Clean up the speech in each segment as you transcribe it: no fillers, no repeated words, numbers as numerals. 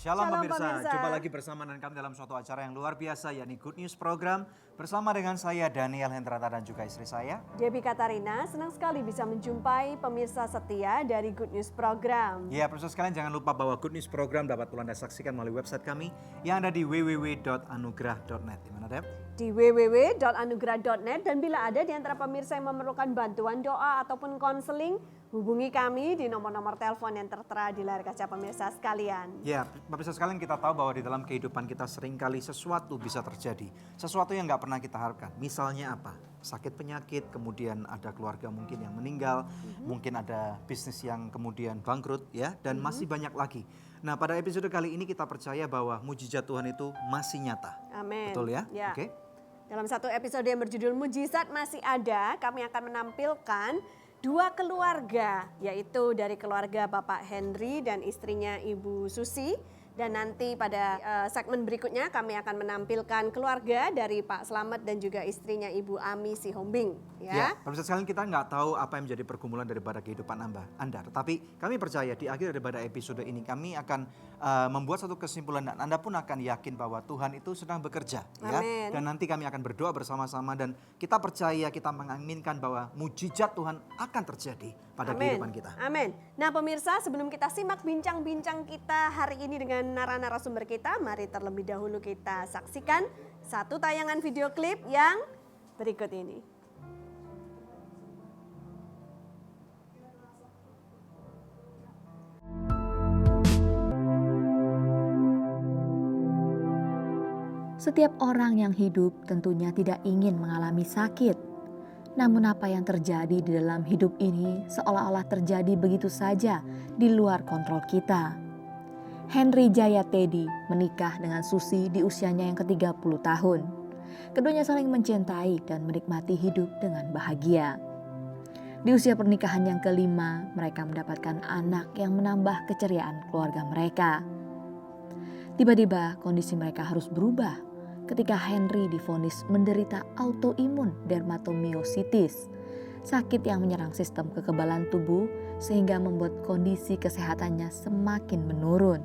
Shalom pemirsa, jumpa lagi bersama dengan kami dalam suatu acara yang luar biasa, yakni Good News Program. Bersama dengan saya Daniel Hendrata dan juga istri saya Debbie Katarina, senang sekali bisa menjumpai pemirsa setia dari Good News Program. Ya, pemirsa sekalian jangan lupa bahwa Good News Program dapat Anda saksikan melalui website kami yang ada di www.anugrah.net. Di mana, Deb? Di www.anugrah.net, dan bila ada di antara pemirsa yang memerlukan bantuan doa ataupun konseling, hubungi kami di nomor-nomor telepon yang tertera di layar kaca pemirsa sekalian. Ya, pemirsa sekalian, kita tahu bahwa di dalam kehidupan kita seringkali sesuatu bisa terjadi. Sesuatu yang nggak pernah kita harapkan. Misalnya apa? Sakit penyakit, kemudian ada keluarga mungkin yang meninggal, mungkin ada bisnis yang kemudian bangkrut, ya, dan masih banyak lagi. Nah, pada episode kali ini kita percaya bahwa mujizat Tuhan itu masih nyata. Amin. Betul ya? Ya. Oke. Dalam satu episode yang berjudul Mujizat Masih Ada, kami akan menampilkan dua keluarga, yaitu dari keluarga Bapak Henry dan istrinya Ibu Susi. Dan nanti pada segmen berikutnya kami akan menampilkan keluarga dari Pak Slamet dan juga istrinya Ibu Ami Sihombing. Ya, pemirsa sekalian, kita nggak tahu apa yang menjadi pergumulan daripada kehidupan Anda. Tetapi kami percaya di akhir daripada episode ini kami akan membuat satu kesimpulan dan Anda pun akan yakin bahwa Tuhan itu sedang bekerja. Ya. Dan nanti kami akan berdoa bersama-sama dan kita percaya, kita mengaminkan bahwa mujizat Tuhan akan terjadi pada kehidupan kita. Amin. Nah pemirsa, sebelum kita simak bincang-bincang kita hari ini dengan narasumber kita, mari terlebih dahulu kita saksikan satu tayangan video klip yang berikut ini. Setiap orang yang hidup tentunya tidak ingin mengalami sakit. Namun apa yang terjadi di dalam hidup ini seolah-olah terjadi begitu saja di luar kontrol kita. Henry Jaya Teddy menikah dengan Susi di usianya yang ke-30 tahun. Keduanya saling mencintai dan menikmati hidup dengan bahagia. Di usia pernikahan yang kelima, mereka mendapatkan anak yang menambah keceriaan keluarga mereka. Tiba-tiba kondisi mereka harus berubah ketika Henry divonis menderita autoimun dermatomyositis, sakit yang menyerang sistem kekebalan tubuh sehingga membuat kondisi kesehatannya semakin menurun.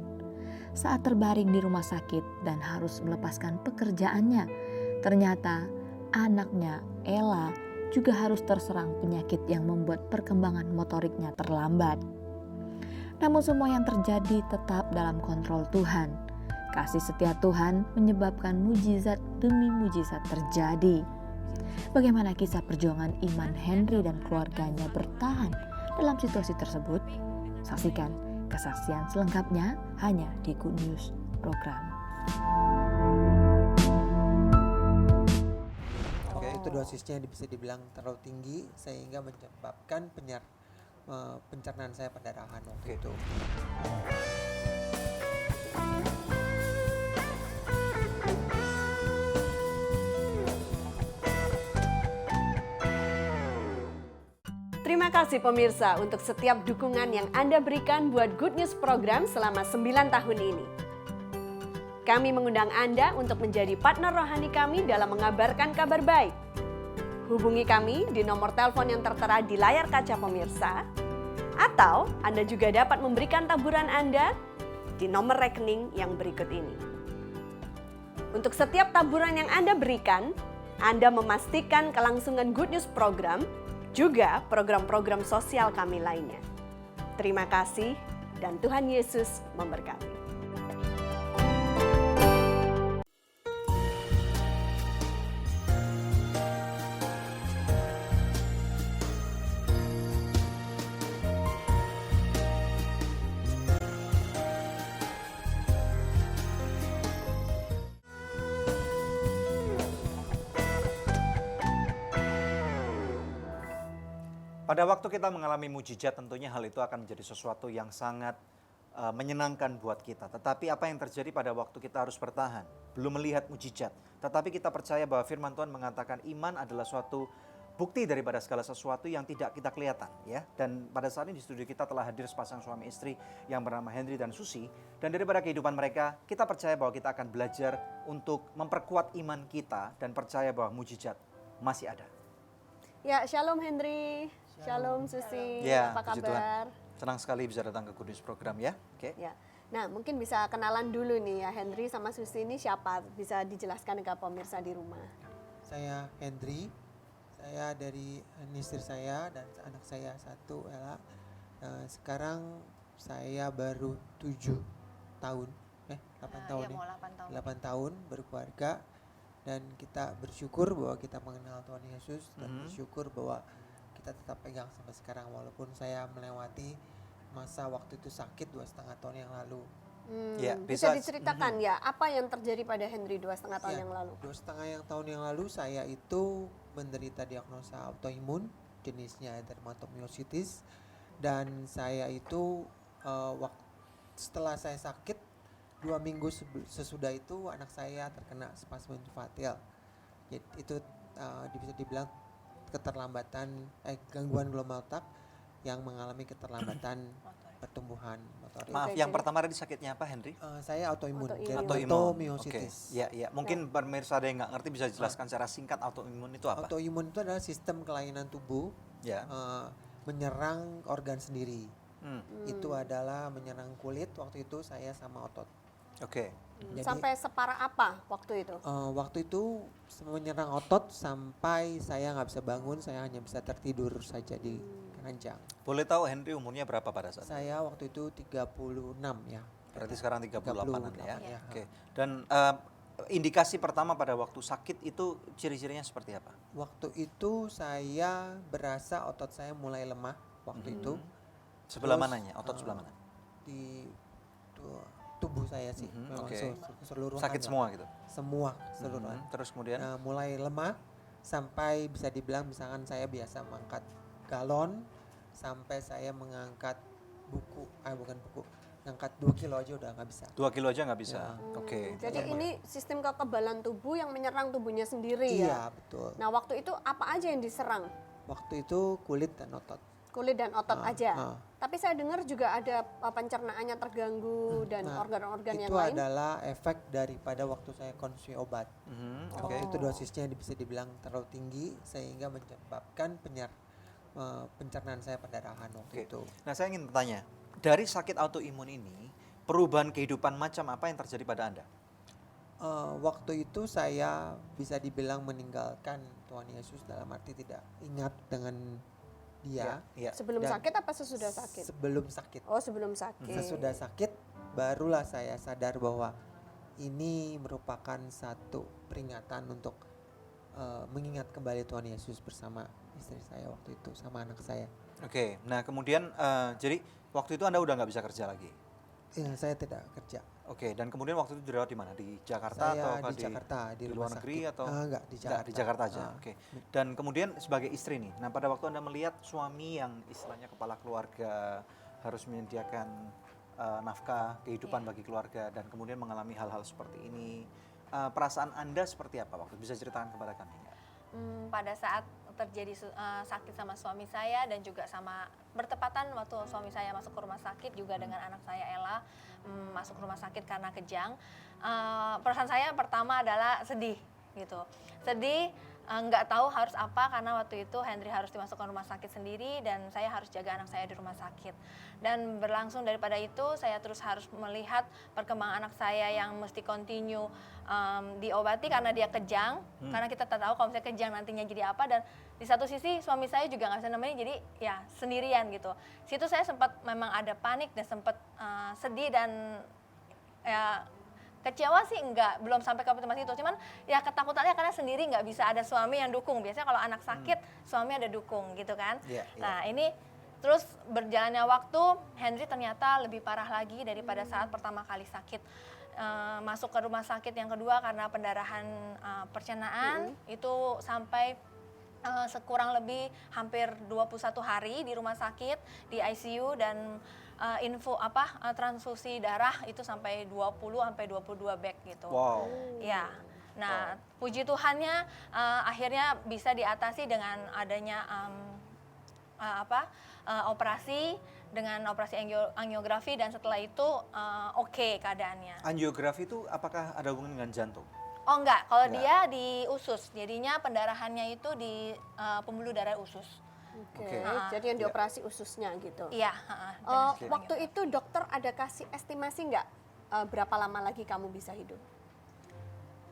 Saat terbaring di rumah sakit dan harus melepaskan pekerjaannya, ternyata anaknya Ella juga harus terserang penyakit yang membuat perkembangan motoriknya terlambat. Namun semua yang terjadi tetap dalam kontrol Tuhan. Kasih setia Tuhan menyebabkan mujizat demi mujizat terjadi. Bagaimana kisah perjuangan iman Henry dan keluarganya bertahan dalam situasi tersebut? Saksikan kesaksian selengkapnya hanya di Good News Program. Itu dosisnya bisa dibilang terlalu tinggi sehingga menyebabkan pencernaan saya perdarahan waktu itu. Terima kasih pemirsa untuk setiap dukungan yang Anda berikan buat Good News Program selama 9 tahun ini. Kami mengundang Anda untuk menjadi partner rohani kami dalam mengabarkan kabar baik. Hubungi kami di nomor telepon yang tertera di layar kaca pemirsa, atau Anda juga dapat memberikan taburan Anda di nomor rekening yang berikut ini. Untuk setiap taburan yang Anda berikan, Anda memastikan kelangsungan Good News Program, juga program-program sosial kami lainnya. Terima kasih dan Tuhan Yesus memberkati. Pada waktu kita mengalami mujizat, tentunya hal itu akan menjadi sesuatu yang sangat menyenangkan buat kita. Tetapi apa yang terjadi pada waktu kita harus bertahan, belum melihat mujizat. Tetapi kita percaya bahwa firman Tuhan mengatakan iman adalah suatu bukti daripada segala sesuatu yang tidak kita kelihatan. Ya. Dan pada saat ini di studio kita telah hadir sepasang suami istri yang bernama Henry dan Susi. Dan daripada kehidupan mereka, kita percaya bahwa kita akan belajar untuk memperkuat iman kita dan percaya bahwa mujizat masih ada. Ya, shalom Henry. Shalom Susi, Ya, apa kabar? Senang sekali bisa datang ke Good News Program ya. Oke. Ya. Nah, mungkin bisa kenalan dulu nih ya, Henry sama Susi ini siapa? Bisa dijelaskan ke pemirsa di rumah. Saya Hendry, saya dari istri saya dan anak saya satu Ella. Sekarang saya baru 7 tahun, 8 tahun Iya, ya. mau 8 tahun. 8 tahun berkeluarga dan kita bersyukur bahwa kita mengenal Tuhan Yesus dan bersyukur bahwa kita tetap pegang sampai sekarang walaupun saya melewati masa waktu itu sakit 2,5 tahun yang lalu. Ya, Bisa bisa- diceritakan ya, apa yang terjadi pada Henry 2,5 tahun Ya, yang lalu? 2,5 tahun yang lalu saya itu menderita diagnosa autoimun jenisnya dermatomyositis dan saya itu setelah saya sakit 2 minggu sesudah itu anak saya terkena spasme intrafacial. Jadi itu bisa dibilang gangguan gelombang otak yang mengalami keterlambatan pertumbuhan motorik. Maaf, Oke, yang jadi- pertama tadi sakitnya apa, Henry? Saya autoimun, Autoimun. dermatomyositis. Ya, ya. Mungkin pemirsa ada yang nggak ngerti bisa jelaskan secara singkat autoimun itu apa? Autoimun itu adalah sistem kelainan tubuh Ya. menyerang organ sendiri. Hmm. Itu adalah menyerang kulit. Waktu itu saya sama otot. Oke. Jadi, Sampai separah apa waktu itu? waktu itu menyerang otot sampai saya nggak bisa bangun. Saya hanya bisa tertidur saja di ranjang. Boleh tahu Henry umurnya berapa pada saat itu? Saya waktu itu 36 ya. Berarti sekarang 38-an ya. 38, ya. Oke. Dan indikasi pertama pada waktu sakit itu ciri-cirinya seperti apa? Waktu itu saya berasa otot saya mulai lemah waktu itu Sebelah Terus, mananya? Otot sebelah mana? di tubuh saya sih. Memang oke. keseluruhan Sakit lah. semua gitu. Semua keseluruhan. Terus kemudian Nah, mulai lemah sampai bisa dibilang misalkan saya biasa mengangkat galon sampai saya mengangkat ngangkat 2 kilo aja udah nggak bisa. 2 kilo aja nggak bisa. Ya. Oke. Jadi ini sistem kekebalan tubuh yang menyerang tubuhnya sendiri ya? Iya betul. Nah, waktu itu apa aja yang diserang? Waktu itu kulit dan otot. Kulit dan otot aja. ah. Tapi saya dengar juga ada pencernaannya terganggu dan Nah, organ-organ yang itu lain. adalah efek daripada waktu saya konsumsi obat. Oke. Waktu itu dosisnya bisa dibilang terlalu tinggi sehingga menyebabkan pencernaan saya pendarahan waktu Oke. itu. Nah, saya ingin bertanya, dari sakit autoimun ini, perubahan kehidupan macam apa yang terjadi pada Anda? Waktu itu saya bisa dibilang meninggalkan Tuhan Yesus dalam arti tidak ingat dengan Dia. Iya. Sebelum Dan sakit apa sesudah sakit? Sebelum sakit. Oh, sebelum sakit. Sesudah sakit barulah saya sadar bahwa ini merupakan satu peringatan untuk mengingat kembali Tuhan Yesus bersama istri saya waktu itu sama anak saya. Oke. Nah, kemudian jadi waktu itu Anda udah nggak bisa kerja lagi? Saya tidak kerja. Oke. Dan kemudian waktu itu dirawat di mana? Di Jakarta Saya atau di Jakarta, di luar rumah negeri sakit. atau Enggak, di Jakarta. di Jakarta aja. Ah. Oke. Dan kemudian sebagai istri nih. Nah, pada waktu Anda melihat suami yang istilahnya kepala keluarga harus menyediakan nafkah kehidupan bagi keluarga dan kemudian mengalami hal-hal seperti ini, perasaan Anda seperti apa waktu? Bisa ceritakan kepada kami nggak? Pada saat terjadi sakit sama suami saya dan juga sama bertepatan waktu suami saya masuk ke rumah sakit juga dengan anak saya Ella masuk ke rumah sakit karena kejang. Perasaan saya pertama adalah sedih gitu. Sedih, nggak tahu harus apa karena waktu itu Henry harus dimasukkan rumah sakit sendiri dan saya harus jaga anak saya di rumah sakit. Dan berlangsung daripada itu saya terus harus melihat perkembangan anak saya yang mesti continue diobati karena dia kejang, karena kita tak tahu kalau misalnya kejang nantinya jadi apa, dan di satu sisi suami saya juga nggak bisa nemenin, jadi ya sendirian gitu. Situ saya sempat memang ada panik dan sempat sedih dan ya kecewa sih enggak, belum sampai ke tempat itu, cuman ya ketakutannya karena sendiri nggak bisa ada suami yang dukung. Biasanya kalau anak sakit suami ada dukung gitu kan. Iya, iya. Nah ini terus berjalannya waktu Henry ternyata lebih parah lagi daripada saat pertama kali sakit. Masuk ke rumah sakit yang kedua karena pendarahan percenaan itu sampai sekurang lebih hampir 21 hari di rumah sakit di ICU dan transfusi darah itu sampai 20 sampai 22 bag gitu. Wow. Ya. Nah, puji Tuhannya akhirnya bisa diatasi dengan adanya operasi dengan operasi angiografi dan setelah itu oke keadaannya. Angiografi itu apakah ada hubungan dengan jantung? Oh enggak, kalau Enggak. dia di usus, jadinya pendarahannya itu di pembuluh darah usus. Oke, Oke. jadi yang dioperasi ususnya gitu. Iya. Waktu itu dokter ada kasih estimasi nggak berapa lama lagi kamu bisa hidup?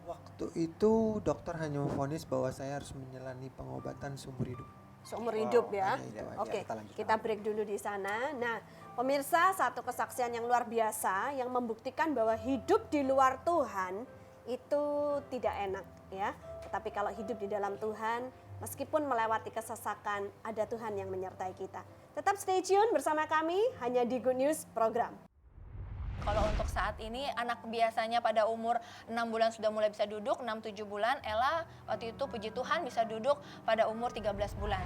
Waktu itu dokter hanya memvonis bahwa saya harus menjalani pengobatan seumur hidup. Seumur Wow, hidup ya. hanya itu aja. Oke, kita lanjutkan. kita break dulu di sana. Nah, pemirsa, satu kesaksian yang luar biasa yang membuktikan bahwa hidup di luar Tuhan itu tidak enak ya. Tetapi kalau hidup di dalam Tuhan, meskipun melewati kesesakan, ada Tuhan yang menyertai kita. Tetap stay tune bersama kami hanya di Good News Program. Kalau untuk saat ini anak biasanya pada umur 6 bulan sudah mulai bisa duduk, 6-7 bulan. Ella waktu itu puji Tuhan bisa duduk pada umur 13 bulan.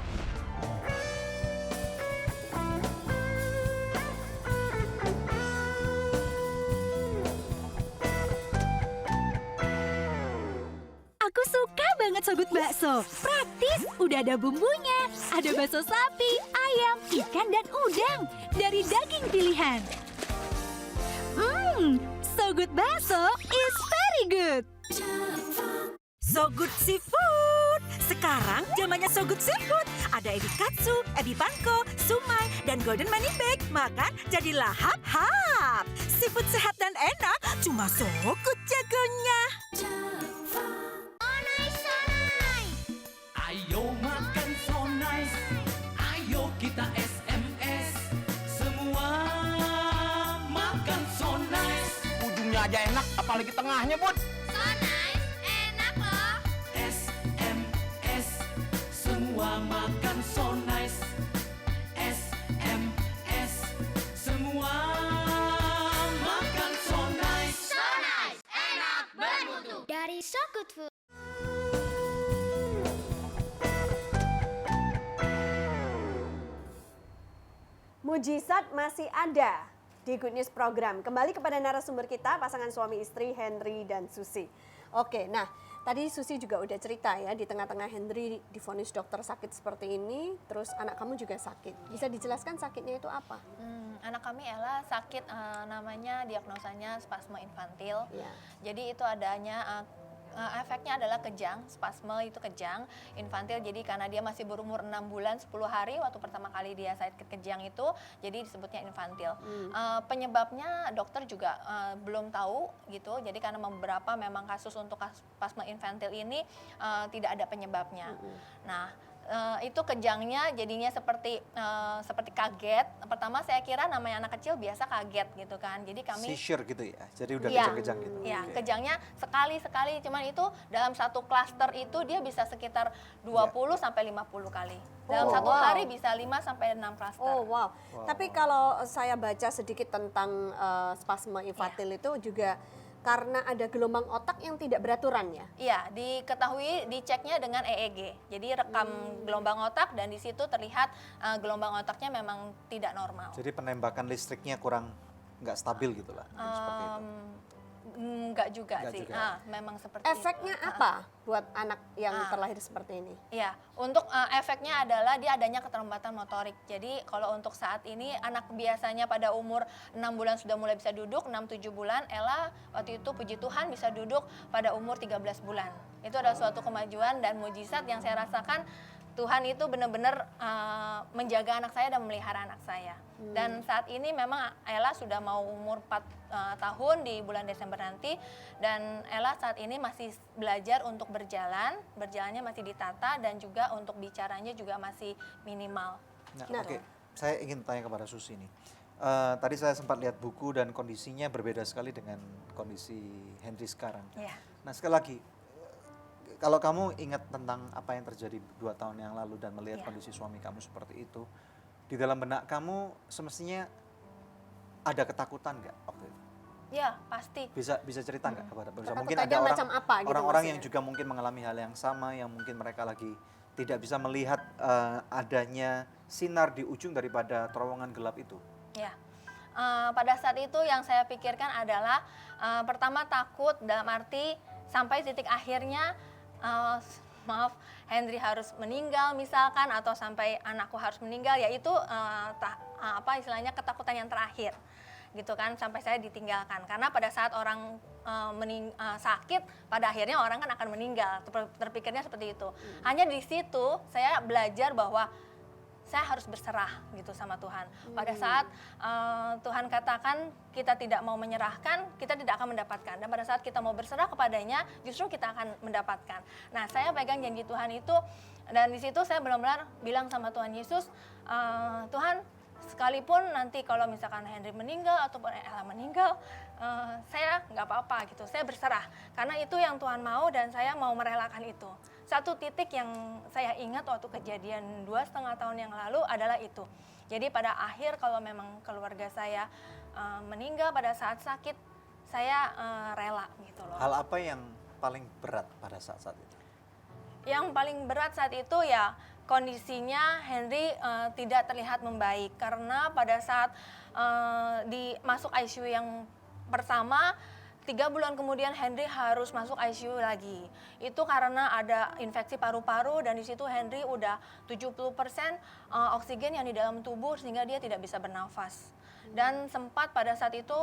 Aku suka banget Sogut Bakso. Praktis, udah ada bumbunya. Ada bakso sapi, ayam, ikan, dan udang. Dari daging pilihan. Sogut Bakso is very good. Sogut Seafood. Sekarang zamannya Sogut Seafood. Ada ebi katsu, ebi panko, sumai, dan golden money bag. Makan jadi lahap-hap. Seafood sehat dan enak, cuma Sogut jagonya. Ayo makan so nice, ayo kita SMS, semua makan so nice. Ujungnya aja enak, apalagi tengahnya, Bud. SMS, semua makan so nice. SMS, semua makan so nice. Dari So Good Food. Mujizat masih ada di Good News Program. Kembali kepada narasumber kita, pasangan suami istri Henry dan Susi. Oke, nah tadi Susi juga udah cerita ya, di tengah-tengah Henry divonis dokter sakit seperti ini, terus anak kamu juga sakit. Bisa dijelaskan sakitnya itu apa? Anak kami Ella sakit, namanya diagnosanya spasme infantil. Ya. Jadi itu adanya efeknya adalah kejang, spasme itu kejang, infantil. Jadi karena dia masih berumur 6 bulan 10 hari waktu pertama kali dia sakit kejang itu, jadi disebutnya infantil. Penyebabnya dokter juga belum tahu gitu. Jadi karena beberapa memang kasus untuk spasme infantil ini tidak ada penyebabnya. Nah, itu kejangnya jadinya seperti kaget. Pertama saya kira namanya anak kecil biasa kaget gitu kan. Jadi kami Seizure gitu ya, jadi udah Iya. kejang-kejang gitu. ya Oke. kejangnya sekali-sekali, cuman itu dalam satu klaster itu dia bisa sekitar 20 sampai 50 kali. Dalam Oh, satu wow. hari bisa 5 sampai 6 klaster. Oh wow. Tapi kalau saya baca sedikit tentang spasme infantil itu juga karena ada gelombang otak yang tidak beraturan ya? Iya, diketahui diceknya dengan EEG. Jadi rekam gelombang otak dan di situ terlihat gelombang otaknya memang tidak normal. Jadi penembakan listriknya kurang nggak stabil gitu lah. mungkin seperti itu. Enggak juga Enggak sih. juga. Memang seperti Efeknya itu. apa buat anak yang terlahir seperti ini? Iya, untuk efeknya adalah dia adanya keterlambatan motorik. Jadi kalau untuk saat ini anak biasanya pada umur 6 bulan sudah mulai bisa duduk, 6-7 bulan. Ella waktu itu puji Tuhan bisa duduk pada umur 13 bulan. Itu adalah suatu kemajuan dan mujizat yang saya rasakan. Tuhan itu benar-benar menjaga anak saya dan memelihara anak saya. Dan saat ini memang Ella sudah mau umur 4 tahun di bulan Desember nanti. Dan Ella saat ini masih belajar untuk berjalan, berjalannya masih ditata dan juga untuk bicaranya juga masih minimal. Nah, oke, saya ingin tanya kepada Susi nih. Tadi saya sempat lihat buku dan kondisinya berbeda sekali dengan kondisi Henry sekarang. Iya. Nah sekali lagi, kalau kamu ingat tentang apa yang terjadi 2 tahun yang lalu dan melihat Iya. kondisi suami kamu seperti itu, di dalam benak kamu semestinya ada ketakutan nggak waktu itu? Ya, pasti. Bisa cerita nggak kepada pemirsa? Mungkin Ketakutannya ada macam apa gitu orang-orang yang maksudnya? juga mungkin mengalami hal yang sama, yang mungkin mereka lagi tidak bisa melihat adanya sinar di ujung daripada terowongan gelap itu. Ya, pada saat itu yang saya pikirkan adalah pertama takut dalam arti sampai titik akhirnya maaf Henry harus meninggal misalkan atau sampai anakku harus meninggal, yaitu istilahnya ketakutan yang terakhir gitu kan, sampai saya ditinggalkan karena pada saat orang sakit pada akhirnya orang kan akan meninggal, terpikirnya seperti itu. Hanya di situ saya belajar bahwa saya harus berserah gitu sama Tuhan. Pada saat Tuhan katakan kita tidak mau menyerahkan, kita tidak akan mendapatkan. Dan pada saat kita mau berserah kepadanya, justru kita akan mendapatkan. Nah, saya pegang janji Tuhan itu, dan di situ saya benar-benar bilang sama Tuhan Yesus, Tuhan, sekalipun nanti kalau misalkan Henry meninggal ataupun Ella meninggal, saya nggak apa-apa gitu, saya berserah. Karena itu yang Tuhan mau dan saya mau merelakan itu. Satu titik yang saya ingat waktu kejadian 2,5 tahun yang lalu adalah itu. Jadi pada akhir kalau memang keluarga saya meninggal pada saat sakit, saya rela gitu loh. Hal apa yang paling berat pada saat-saat itu? Yang paling berat saat itu ya kondisinya Henry tidak terlihat membaik karena pada saat masuk ICU yang pertama 3 bulan kemudian Henry harus masuk ICU lagi. Itu karena ada infeksi paru-paru dan di situ Henry udah 70% oksigen yang di dalam tubuh sehingga dia tidak bisa bernafas. Dan sempat pada saat itu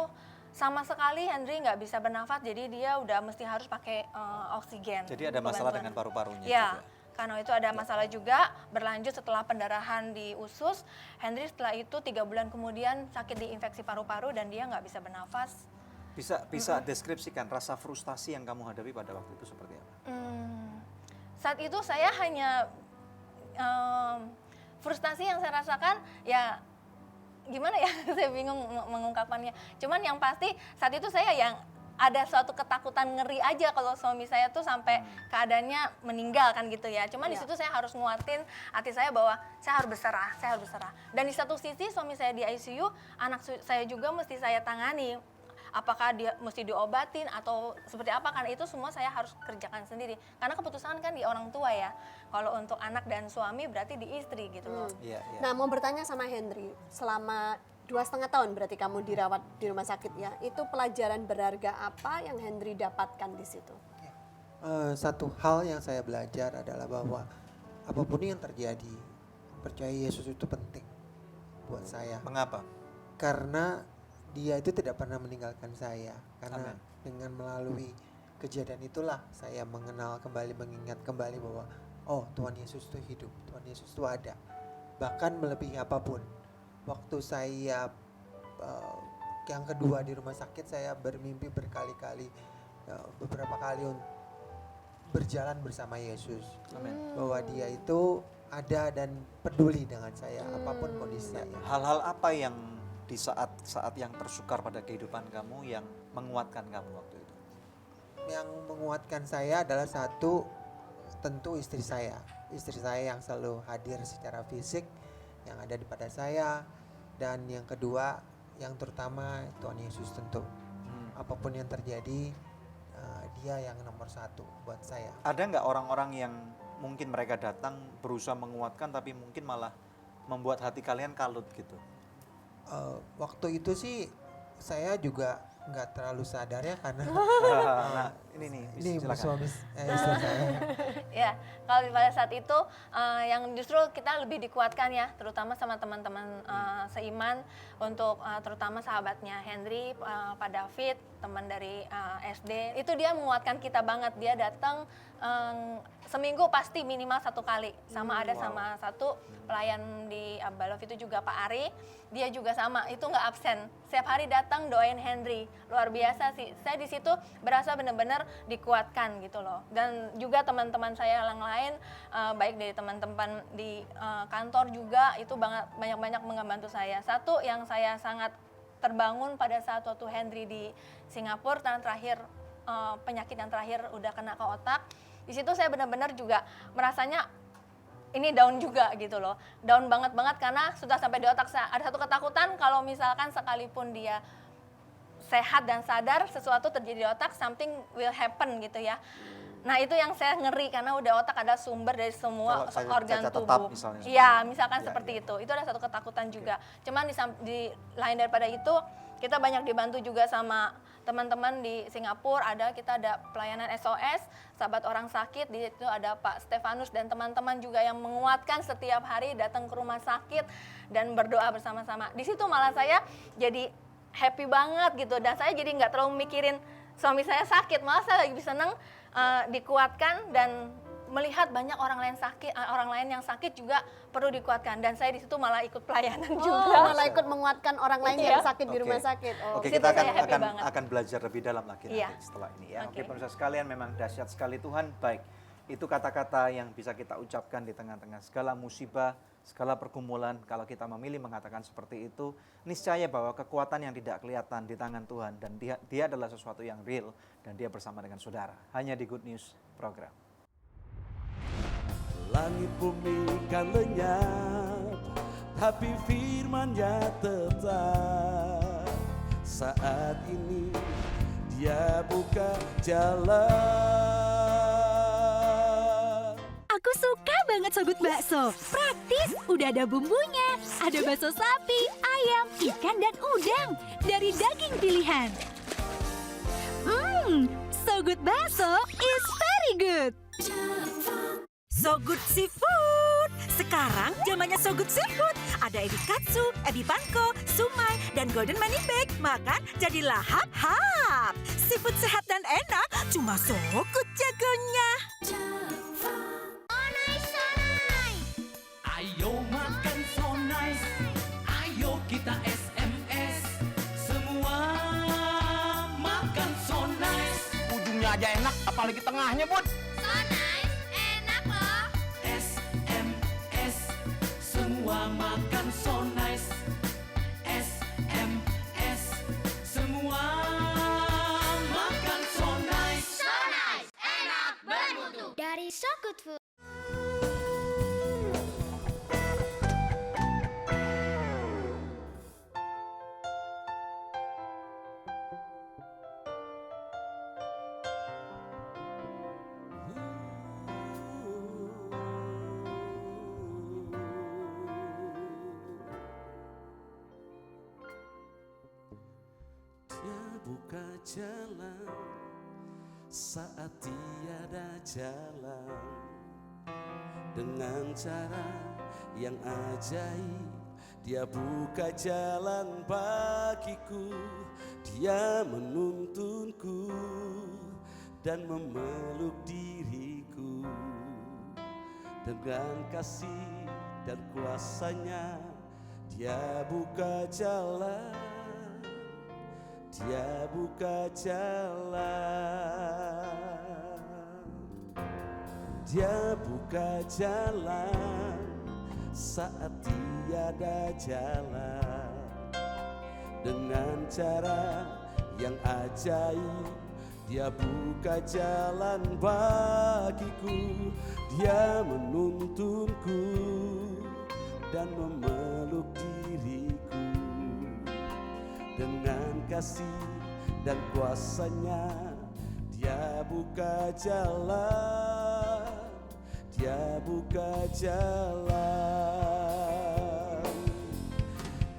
sama sekali Henry nggak bisa bernafas, jadi dia udah mesti harus pakai oksigen. Jadi ada masalah dengan paru-parunya Ya, juga. karena itu ada masalah juga, berlanjut setelah pendarahan di usus. Henry setelah itu 3 bulan kemudian sakit di infeksi paru-paru dan dia nggak bisa bernafas. Bisa deskripsikan rasa frustasi yang kamu hadapi pada waktu itu seperti apa? Saat itu saya hanya frustasi yang saya rasakan ya gimana ya, saya bingung mengungkapkannya. Cuman yang pasti saat itu saya yang ada suatu ketakutan ngeri aja kalau suami saya tuh sampai keadaannya meninggal kan gitu ya. Cuman di situ saya harus nguatin hati saya bahwa saya harus berserah, saya harus berserah. Dan di satu sisi suami saya di ICU, anak saya juga mesti saya tangani. Apakah dia mesti diobatin atau seperti apa, karena itu semua saya harus kerjakan sendiri. Karena keputusan kan di orang tua ya. Kalau untuk anak dan suami berarti di istri gitu loh. Iya, iya. Nah, mau bertanya sama Henry, selama 2,5 tahun berarti kamu dirawat di rumah sakit ya, itu pelajaran berharga apa yang Henry dapatkan di situ? Satu hal yang saya belajar adalah bahwa apapun yang terjadi, percaya Yesus itu penting buat saya. Mengapa? Karena dia itu tidak pernah meninggalkan saya. Karena Amin. dengan melalui kejadian itulah saya mengenal kembali, mengingat kembali bahwa oh, Tuhan Yesus itu hidup, Tuhan Yesus itu ada. Bahkan melebihi apapun. Waktu saya yang kedua di rumah sakit, saya bermimpi berkali-kali, beberapa kali berjalan bersama Yesus. Amin. Bahwa dia itu ada dan peduli dengan saya, apapun kondisi saya. Hal-hal apa yang di saat yang tersukar pada kehidupan kamu yang menguatkan kamu waktu itu? Yang menguatkan saya adalah satu, tentu istri saya. Istri saya yang selalu hadir secara fisik, yang ada pada saya. Dan yang kedua, yang terutama Tuhan Yesus tentu. Apapun yang terjadi, dia yang nomor satu buat saya. Ada nggak orang-orang yang mungkin mereka datang berusaha menguatkan tapi mungkin malah membuat hati kalian kalut gitu? Waktu itu sih saya juga nggak terlalu sadar ya, karena Nah, ini ini silakan. suami istri saya. Ya, kalau pada saat itu yang justru kita lebih dikuatkan ya, terutama sama teman-teman seiman, untuk terutama sahabatnya Henry, Pak David, teman dari SD. Itu dia menguatkan kita banget. Dia datang seminggu pasti minimal 1 kali. Sama ada sama satu pelayan di Abalov itu juga Pak Ari. Dia juga sama, itu nggak absen. Setiap hari datang doain Henry. Luar biasa sih. Saya di situ berasa benar-benar dikuatkan gitu loh. Dan juga teman-teman saya yang lain, baik dari teman-teman di kantor juga, itu banyak-banyak membantu saya. Satu yang saya sangat terbangun pada saat waktu Henry di Singapura, dan terakhir penyakit yang terakhir udah kena ke otak. Di situ saya benar-benar juga merasanya ini down juga gitu loh. Down banget karena sudah sampai di otak saya. Ada satu ketakutan kalau misalkan sekalipun dia sehat dan sadar, sesuatu terjadi di otak, something will happen gitu ya. Nah, itu yang saya ngeri karena udah otak adalah sumber dari semua Kalau saya organ cacat tetap tubuh. misalnya. Iya, misalkan Ya, seperti ya. itu. Itu ada satu ketakutan juga. Cuman di lain daripada itu, kita banyak dibantu juga sama teman-teman di Singapura. Kita ada pelayanan SOS, sahabat orang sakit. Di situ ada Pak Stefanus dan teman-teman juga yang menguatkan setiap hari datang ke rumah sakit dan berdoa bersama-sama. Di situ malah saya jadi happy banget gitu, dan saya jadi nggak terlalu mikirin suami saya sakit, malah saya lagi seneng dikuatkan dan melihat banyak orang lain yang sakit juga perlu dikuatkan, dan saya di situ malah ikut pelayanan juga. Malah ikut menguatkan orang lain yang sakit di rumah sakit. Oke, Situ kita saya happy akan banget. akan belajar lebih dalam lagi Iya. nanti setelah ini ya. Oke, Oke. pemirsa sekalian, memang dahsyat sekali Tuhan. Baik, itu kata-kata yang bisa kita ucapkan di tengah-tengah segala musibah, segala pergumulan. Kalau kita memilih mengatakan seperti itu, niscaya bahwa kekuatan yang tidak kelihatan di tangan Tuhan, dan dia adalah sesuatu yang real, dan dia bersama dengan saudara. Hanya di Good News Program. Langit bumi kan lenyap, tapi firman-Nya tetap. Saat ini Dia buka jalan. Aku suka banget Sogut Bakso. Praktis, udah ada bumbunya. Ada bakso sapi, ayam, ikan, dan udang. Dari daging pilihan. Sogut Bakso is very good. Sogut Seafood. Sekarang zamannya Sogut Seafood. Ada ebi katsu, ebi panko, sumai, dan golden money bag. Makan jadi lahap-hap. Seafood sehat dan enak, cuma Sogut jagonya. Ayo makan so nice, ayo kita SMS. Semua makan so nice. Ujungnya aja enak, apalagi tengahnya, Bud. SMS, semua makan so nice. SMS, semua makan so nice. Dari Sogut Food. Dia buka jalan saat tiada jalan, dengan cara yang ajaib. Dia buka jalan bagiku, Dia menuntunku dan memeluk diriku. Dengan kasih dan kuasa-Nya Dia buka jalan, Dia buka jalan. Dia buka jalan saat tiada jalan, dengan cara yang ajaib. Dia buka jalan bagiku, Dia menuntunku dan memeluk diriku. Dengan kasih dan kuasa-Nya Dia buka jalan, Dia buka jalan.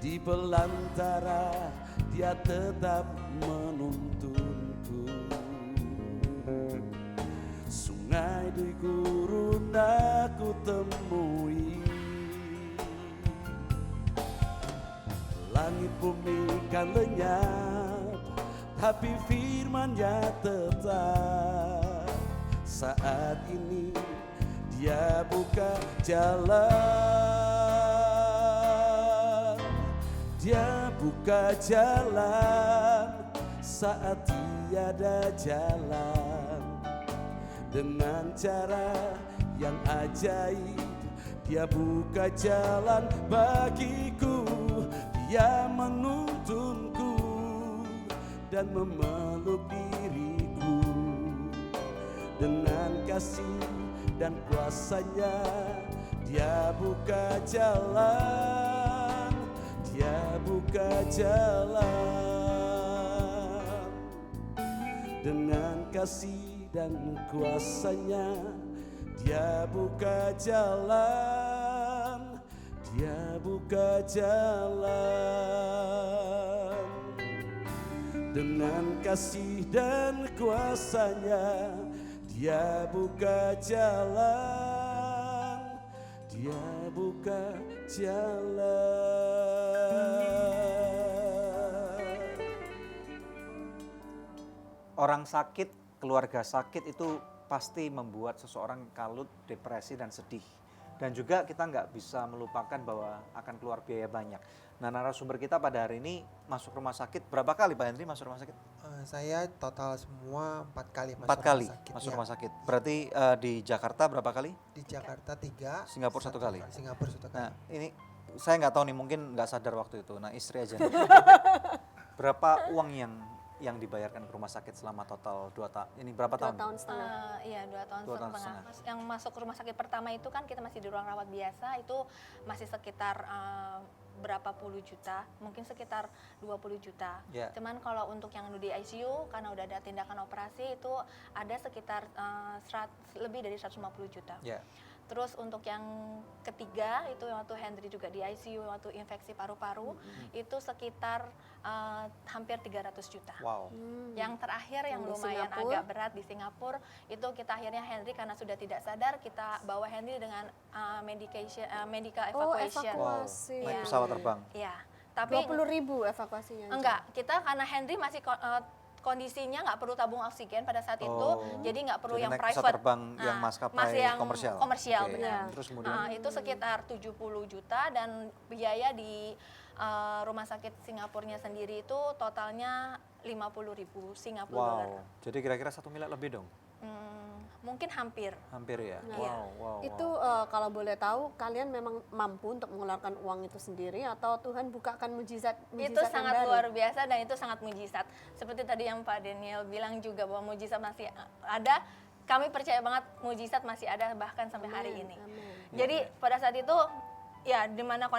Di belantara Dia tetap menuntunku. Sungai di gurun aku temui. Langit bumi kan lenyap, tapi firman-Nya tetap. Saat ini Dia buka jalan, Dia buka jalan saat tiada jalan. Dengan cara yang ajaib Dia buka jalan bagiku. Dia menuntunku dan memeluk diriku. Dengan kasih dan kuasa-Nya Dia buka jalan, Dia buka jalan. Dengan kasih dan kuasa-Nya Dia buka jalan, Dia buka jalan. Dengan kasih dan kuasa-Nya Dia buka jalan, Dia buka jalan. Orang sakit, keluarga sakit itu pasti membuat seseorang kalut, depresi dan sedih. Dan juga kita nggak bisa melupakan bahwa akan keluar biaya banyak. Nah, narasumber kita pada hari ini masuk rumah sakit berapa kali Pak Henry masuk rumah sakit? Saya total semua 4 kali masuk 4 kali rumah sakit. masuk Ya. rumah sakit. Berarti di Jakarta berapa kali? Di Jakarta 3, Singapura 1 kali. Singapura 1 kali. Nah, ini saya nggak tahu nih, mungkin nggak sadar waktu itu. Nah, istri aja nih. Berapa uang yang dibayarkan ke rumah sakit selama total 2 tahun? Ini berapa 2 tahun? tahun setengah. Iya 2 tahun 2 tahun setengah. setengah. Yang masuk ke rumah sakit pertama itu kan kita masih di ruang rawat biasa, itu masih sekitar berapa puluh juta, mungkin sekitar 20 juta. Ya. Cuman kalau untuk yang di ICU karena udah ada tindakan operasi itu ada sekitar lebih dari 150 juta. Ya. Terus untuk yang ketiga itu waktu Henry juga di ICU waktu infeksi paru-paru itu sekitar hampir 300 juta. Wow. Yang terakhir yang Yang di lumayan Singapura? agak berat di Singapura itu kita akhirnya Henry karena sudah tidak sadar kita bawa Henry dengan medical Oh, evacuation. Wow. evakuasi. Naik Iya. pesawat terbang. Iya, tapi 20.000 evakuasinya. aja. enggak, kita karena Henry masih kondisinya nggak perlu tabung oksigen pada saat itu, Oh. jadi nggak perlu Jadi yang naik pesawat private. terbang yang Nah, maskapai masih yang komersial. komersial, Oke. benar. Terus kemudian Itu sekitar 70 juta dan biaya di rumah sakit Singapurnya sendiri itu totalnya 50.000 Singapura dolar. wow. Jadi kira-kira 1 miliar lebih dong. Mungkin hampir. Hampir ya. Nah, wow. Itu kalau boleh tahu kalian memang mampu untuk mengeluarkan uang itu sendiri atau Tuhan bukakan mujizat Itu yang sangat baru? luar biasa dan itu sangat mujizat. Seperti tadi yang Pak Daniel bilang juga bahwa mujizat masih ada. Kami percaya banget mujizat masih ada bahkan sampai hari Amin, ini. amin. Jadi pada saat itu ya di mana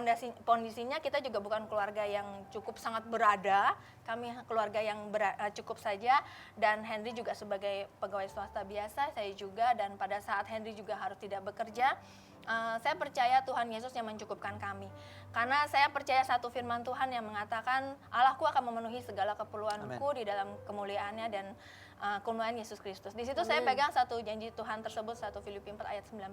kondisinya kita juga bukan keluarga yang cukup sangat berada, kami keluarga yang cukup saja, dan Henry juga sebagai pegawai swasta biasa, saya juga, dan pada saat Henry juga harus tidak bekerja, saya percaya Tuhan Yesus yang mencukupkan kami. Karena saya percaya satu firman Tuhan yang mengatakan Allahku akan memenuhi segala keperluanku di dalam kemuliaannya dan kemuliaan Yesus Kristus. Di situ saya pegang satu janji Tuhan tersebut, 1 Filipi 4 ayat 19.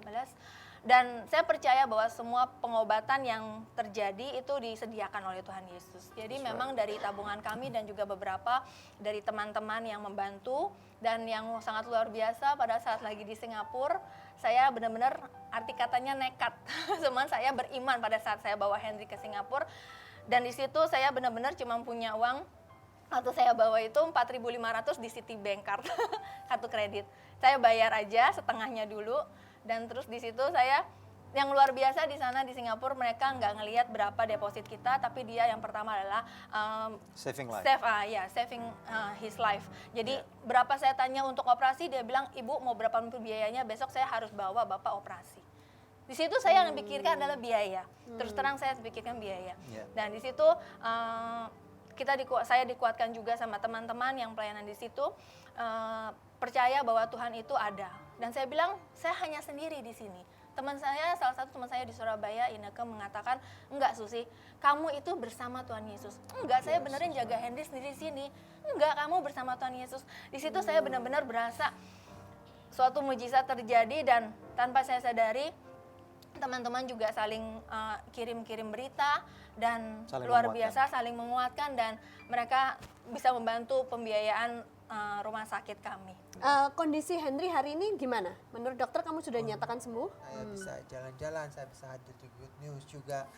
Dan saya percaya bahwa semua pengobatan yang terjadi itu disediakan oleh Tuhan Yesus. Jadi memang dari tabungan kami dan juga beberapa dari teman-teman yang membantu, dan yang sangat luar biasa pada saat lagi di Singapura, saya benar-benar arti katanya nekat. Cuman saya beriman pada saat saya bawa Henry ke Singapura, dan di situ saya benar-benar cuma punya uang waktu saya bawa itu 4.500 di Citibank kartu kredit. Saya bayar aja setengahnya dulu, dan terus di situ saya yang luar biasa di sana di Singapura, mereka nggak ngelihat berapa deposit kita, tapi dia yang pertama adalah Saving life. saving his life. Jadi berapa saya tanya untuk operasi, dia bilang ibu mau berapa biayanya, besok saya harus bawa bapak operasi. Di situ saya yang pikirkan adalah biaya. Terus terang saya pikirkan biaya. Dan di situ saya dikuatkan juga sama teman-teman yang pelayanan di situ, percaya bahwa Tuhan itu ada. Dan saya bilang saya hanya sendiri di sini. Salah satu teman saya di Surabaya, Ineke, mengatakan, enggak Susi, kamu itu bersama Tuhan Yesus. Enggak, saya beneran jaga Henry sendiri di sini. Enggak, kamu bersama Tuhan Yesus. Di situ saya benar-benar berasa suatu mujizat terjadi, dan tanpa saya sadari teman-teman juga saling kirim-kirim berita dan Saling luar menguatkan. biasa saling menguatkan, dan mereka bisa membantu pembiayaan rumah sakit kami. Kondisi Henry hari ini gimana? Menurut dokter kamu sudah nyatakan sembuh? Saya bisa jalan-jalan, saya bisa hadir di Good News juga.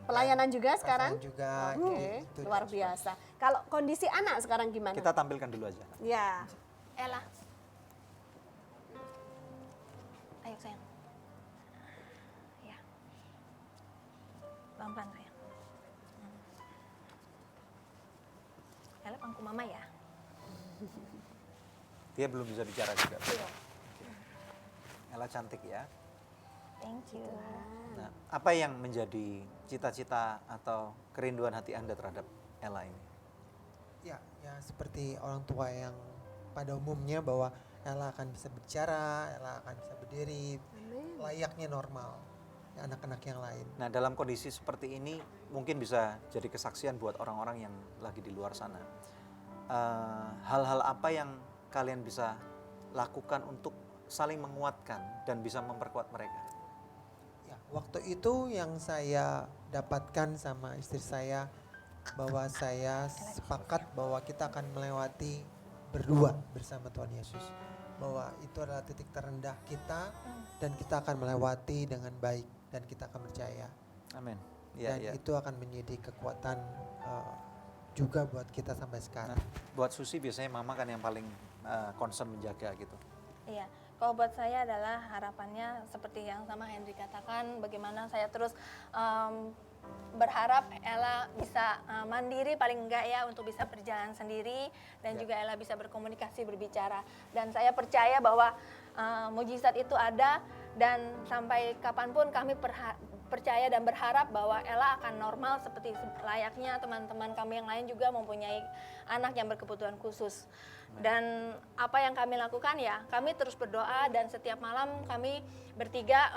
Pelayanan juga sekarang? Pelayanan juga. Oke, gitu. luar biasa. Kalau kondisi anak sekarang gimana? Kita tampilkan dulu aja. Ya, Ella, ayo sayang. Ya, pelan-pelan sayang. Ella pangku mama ya. Dia belum bisa bicara juga. Iya. Ella cantik ya. Thank you. Nah, apa yang menjadi cita-cita atau kerinduan hati Anda terhadap Ella ini? Ya seperti orang tua yang pada umumnya bahwa Ella akan bisa bicara, Ella akan bisa berdiri, layaknya normal anak-anak yang lain. Nah, dalam kondisi seperti ini mungkin bisa jadi kesaksian buat orang-orang yang lagi di luar sana. Hal-hal apa yang kalian bisa lakukan untuk saling menguatkan dan bisa memperkuat mereka? Ya, waktu itu yang saya dapatkan sama istri saya, bahwa saya sepakat bahwa kita akan melewati berdua bersama Tuhan Yesus. bahwa itu adalah titik terendah kita dan kita akan melewati dengan baik dan kita akan percaya. Amin. Dan itu akan menjadi kekuatan juga buat kita sampai sekarang. Buat Susi biasanya mama kan yang paling concern menjaga gitu. Iya, kalau buat saya adalah harapannya seperti yang sama Henry katakan, bagaimana saya terus berharap Ella bisa mandiri paling enggak ya untuk bisa berjalan sendiri dan juga Ella bisa berkomunikasi, berbicara. Dan saya percaya bahwa mujizat itu ada dan sampai kapanpun kami percaya dan berharap bahwa Ella akan normal seperti layaknya teman-teman kami yang lain juga mempunyai anak yang berkebutuhan khusus. Dan apa yang kami lakukan ya, kami terus berdoa dan setiap malam kami bertiga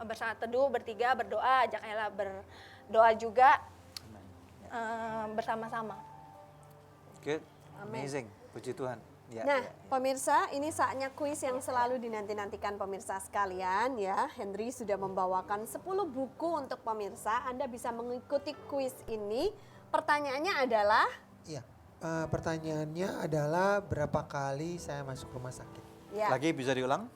bersaat teduh, bertiga berdoa, ajak Ella berdoa juga bersama-sama. Good, amazing, puji Tuhan. Ya, Nah, pemirsa, ini saatnya kuis yang selalu dinanti-nantikan pemirsa sekalian ya. Henry sudah membawakan 10 buku untuk pemirsa. Anda bisa mengikuti kuis ini. Pertanyaannya adalah? Iya, pertanyaannya adalah berapa kali saya masuk rumah sakit? Ya. Lagi bisa diulang?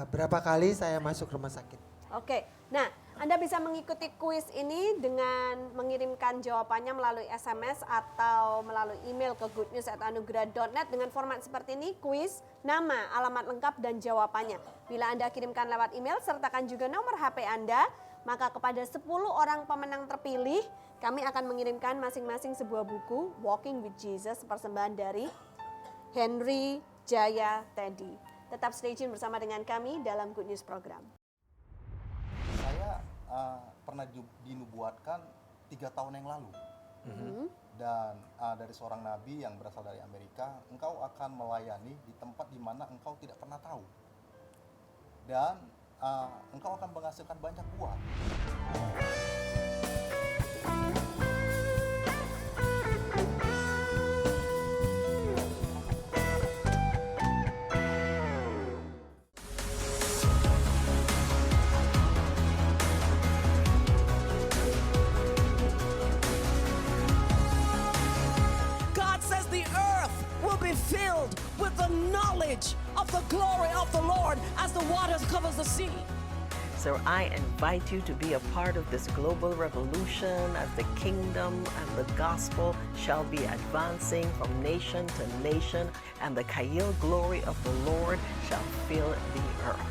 Berapa kali saya masuk rumah sakit? Oke, nah Anda bisa mengikuti kuis ini dengan mengirimkan jawabannya melalui SMS atau melalui email ke goodnews@anugerah.net dengan format seperti ini, kuis, nama, alamat lengkap, dan jawabannya. Bila Anda kirimkan lewat email, sertakan juga nomor HP Anda, maka kepada 10 orang pemenang terpilih, kami akan mengirimkan masing-masing sebuah buku, Walking with Jesus, persembahan dari Henry Jaya Teddy. Tetap stay tune bersama dengan kami dalam Good News Program. Saya pernah dinubuatkan 3 tahun yang lalu. Dan dari seorang nabi yang berasal dari Amerika, engkau akan melayani di tempat di mana engkau tidak pernah tahu. Dan engkau akan menghasilkan banyak buah. God says the earth will be filled with the knowledge of the glory of the Lord as the waters covers the sea. So I invite you to be a part of this global revolution as the kingdom and the gospel shall be advancing from nation to nation, and the Kail glory of the Lord shall fill the earth.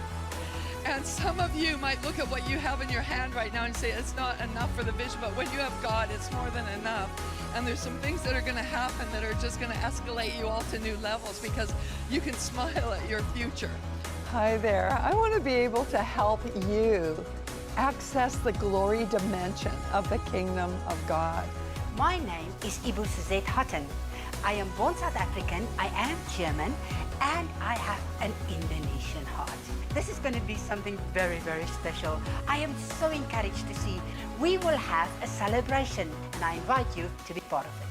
And some of you might look at what you have in your hand right now and say it's not enough for the vision, but when you have God, it's more than enough. And there's some things that are going to happen that are just going to escalate you all to new levels because you can smile at your future. Hi there. I want to be able to help you access the glory dimension of the kingdom of God. My name is Ibu Suzette Hutton. I am born South African, I am German, and I have an Indonesian heart. This is going to be something very, very special. I am so encouraged to see we will have a celebration, and I invite you to be part of it.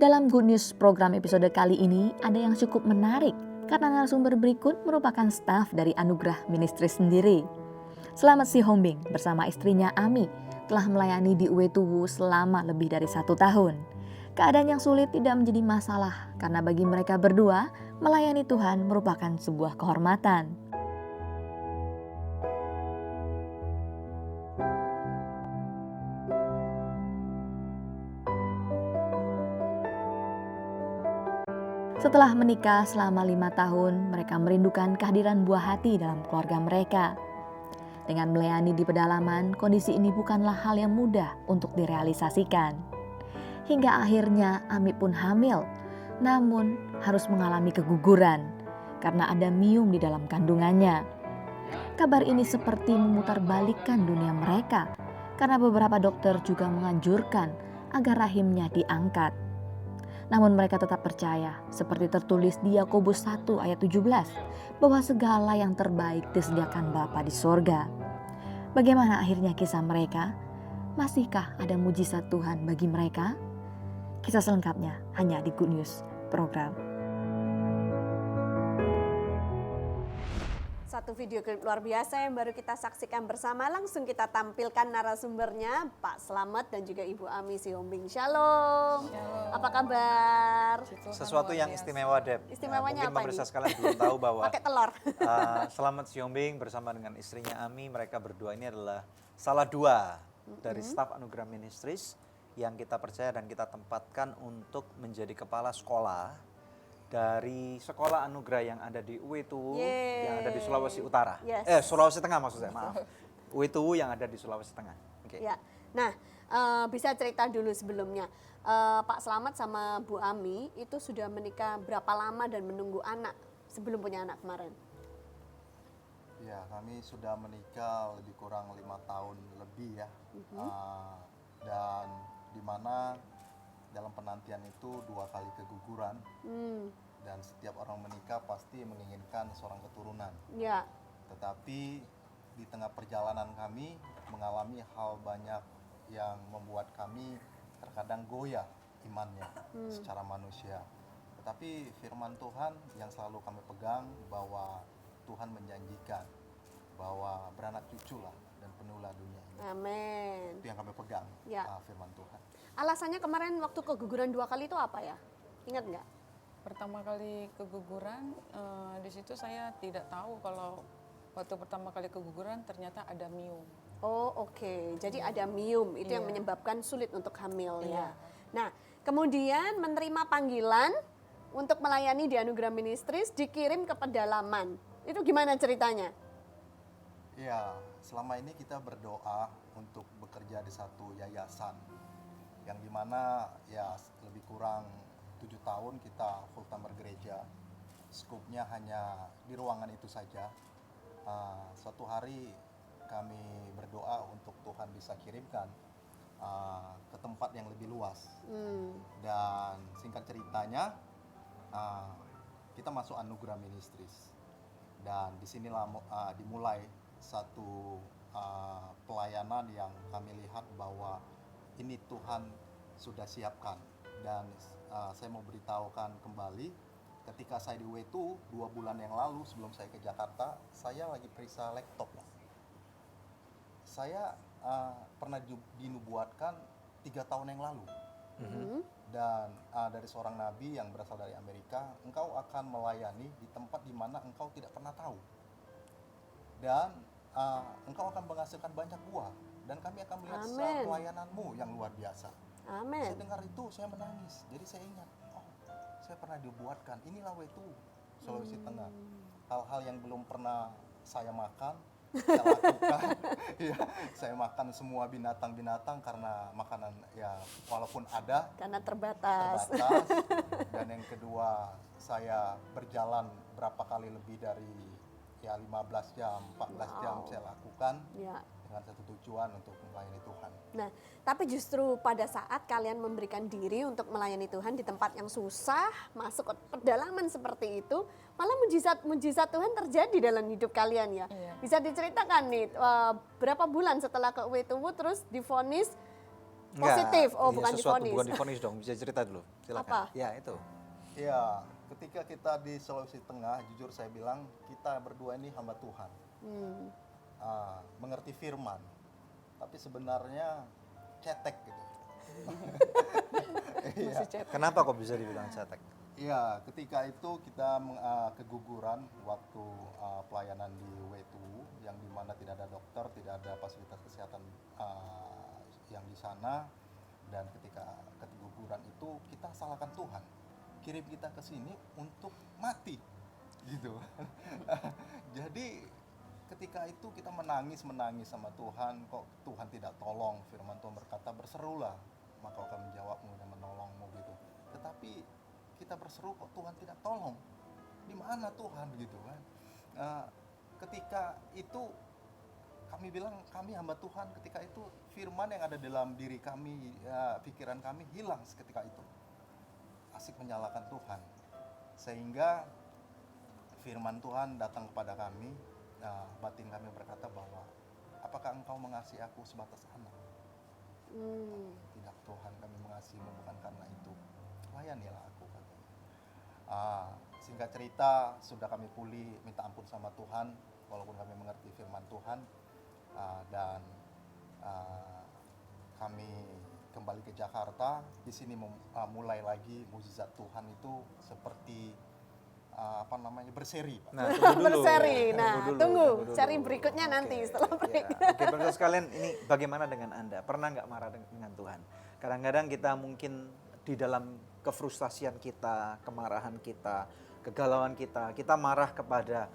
Dalam Good News program episode kali ini ada yang cukup menarik karena narasumber berikut merupakan staf dari Anugerah Ministry sendiri. Selamat Si Hombing bersama istrinya Ami telah melayani di Uetuwu selama lebih dari 1 tahun. Keadaan yang sulit tidak menjadi masalah karena bagi mereka berdua melayani Tuhan merupakan sebuah kehormatan. Setelah menikah selama 5 tahun, mereka merindukan kehadiran buah hati dalam keluarga mereka. Dengan melayani di pedalaman, kondisi ini bukanlah hal yang mudah untuk direalisasikan. hingga akhirnya Ami pun hamil, namun harus mengalami keguguran karena ada mium di dalam kandungannya. Kabar ini seperti memutarbalikkan dunia mereka karena beberapa dokter juga menganjurkan agar rahimnya diangkat. Namun mereka tetap percaya, seperti tertulis di Yakobus 1 ayat 17, bahwa segala yang terbaik disediakan Bapa di sorga. Bagaimana akhirnya kisah mereka? Masihkah ada mujizat Tuhan bagi mereka? Kisah selengkapnya hanya di Good News Program. Satu video klip luar biasa yang baru kita saksikan bersama. Langsung kita tampilkan narasumbernya, Pak Slamet dan juga Ibu Ami Siombing. Shalom. Apa kabar? Sesuatu yang istimewa, Deb. Istimewanya mungkin apa pemirsa ini? sekalian belum tahu bahwa Pakai telur. Slamet Siombing bersama dengan istrinya Ami, mereka berdua ini adalah salah dua dari staf Anugerah Ministries yang kita percaya dan kita tempatkan untuk menjadi kepala sekolah dari sekolah anugerah yang ada di UITU yang ada di Sulawesi Utara. Sulawesi Tengah maksud saya, maaf. UITU yang ada di Sulawesi Tengah. Okay. Ya. Nah, bisa cerita dulu sebelumnya. Pak Slamet sama Bu Ami itu sudah menikah berapa lama dan menunggu anak sebelum punya anak kemarin? Ya, kami sudah menikah lebih kurang 5 tahun lebih ya. Dan di mana dalam penantian itu 2 kali keguguran. Dan setiap orang menikah pasti menginginkan seorang keturunan. Ya. Tetapi di tengah perjalanan kami mengalami hal banyak yang membuat kami terkadang goyah imannya secara manusia. Tetapi firman Tuhan yang selalu kami pegang bahwa Tuhan menjanjikan bahwa beranak cucu lah dan penuhlah dunia ini. Amin. Itu yang kami pegang, firman Tuhan. Alasannya kemarin waktu keguguran 2 kali itu apa ya? Ingat nggak? Pertama kali keguguran, di situ saya tidak tahu kalau waktu pertama kali keguguran ternyata ada mium. Oh oke. Jadi ada mium, itu yang menyebabkan sulit untuk hamil ya. Nah kemudian menerima panggilan untuk melayani di Anugerah Ministries, dikirim ke pedalaman. Itu gimana ceritanya? Ya, selama ini kita berdoa untuk bekerja di satu yayasan yang dimana ya lebih kurang 7 tahun kita full time bergereja. Skupnya hanya di ruangan itu saja. Suatu hari kami berdoa untuk Tuhan bisa kirimkan ke tempat yang lebih luas. Dan singkat ceritanya kita masuk Anugerah Ministries. Dan disinilah dimulai satu pelayanan yang kami lihat bahwa ini Tuhan sudah siapkan. Dan saya mau beritahukan kembali, ketika saya di WTU 2 bulan yang lalu sebelum saya ke Jakarta, saya lagi periksa laptop. Saya pernah dinubuatkan 3 tahun yang lalu. Dan dari seorang nabi yang berasal dari Amerika, engkau akan melayani di tempat di mana engkau tidak pernah tahu. Dan engkau akan menghasilkan banyak buah. Dan kami akan melihat pelayananmu yang luar biasa. Amin. Saya dengar itu, saya menangis. Jadi saya ingat, oh saya pernah dibuatkan, inilah WTU Sulawesi Tengah. Hal-hal yang belum pernah saya makan, saya lakukan. Ya, saya makan semua binatang-binatang karena makanan ya walaupun ada. Karena terbatas. Dan yang kedua, saya berjalan berapa kali lebih dari ya 15 jam, 14 jam saya lakukan. Dengan satu tujuan untuk melayani Tuhan. Nah, tapi justru pada saat kalian memberikan diri untuk melayani Tuhan di tempat yang susah, masuk ke pedalaman seperti itu, malah mujizat Tuhan terjadi dalam hidup kalian ya. Bisa diceritakan nih, berapa bulan setelah ke WTU terus divonis positif? Bukan divonis. Bukan divonis dong, bisa cerita dulu. Silakan. Apa? Ya, itu. Ya, ketika kita di Sulawesi Tengah, jujur saya bilang kita berdua ini hamba Tuhan. Mengerti firman, tapi sebenarnya cetek gitu. Kenapa kok bisa dibilang cetek? Iya, ketika itu kita keguguran waktu pelayanan di WTU yang dimana tidak ada dokter, tidak ada fasilitas kesehatan yang di sana, dan ketika keguguran itu kita salahkan Tuhan, kirim kita ke sini untuk mati, gitu. Jadi ketika itu kita menangis sama Tuhan, kok Tuhan tidak tolong. Firman Tuhan berkata, berserulah maka akan menjawabmu dan menolongmu gitu. Tetapi kita berseru kok Tuhan tidak tolong. Di mana Tuhan gitu kan? Ketika itu kami bilang kami hamba Tuhan, ketika itu firman yang ada dalam diri kami, pikiran kami hilang seketika itu. Asik menyalahkan Tuhan. Sehingga firman Tuhan datang kepada kami, batin kami berkata bahwa apakah engkau mengasihi aku sebatas anak? Tidak Tuhan, kami mengasihimu bukan karena itu. Layanilah aku katanya. Singkat cerita, sudah kami pulih, minta ampun sama Tuhan, walaupun kami mengerti firman Tuhan, dan kami kembali ke Jakarta. Di sini mulai lagi mukjizat Tuhan itu seperti berseri, Pak. Nah, tunggu dulu. Berseri. Tunggu dulu. seri berikutnya nanti setelah break. Oke, pemirsa sekalian, ini bagaimana dengan Anda? Pernah nggak marah dengan Tuhan? Kadang-kadang kita mungkin di dalam kefrustasian kita, kemarahan kita, kegalauan kita marah kepada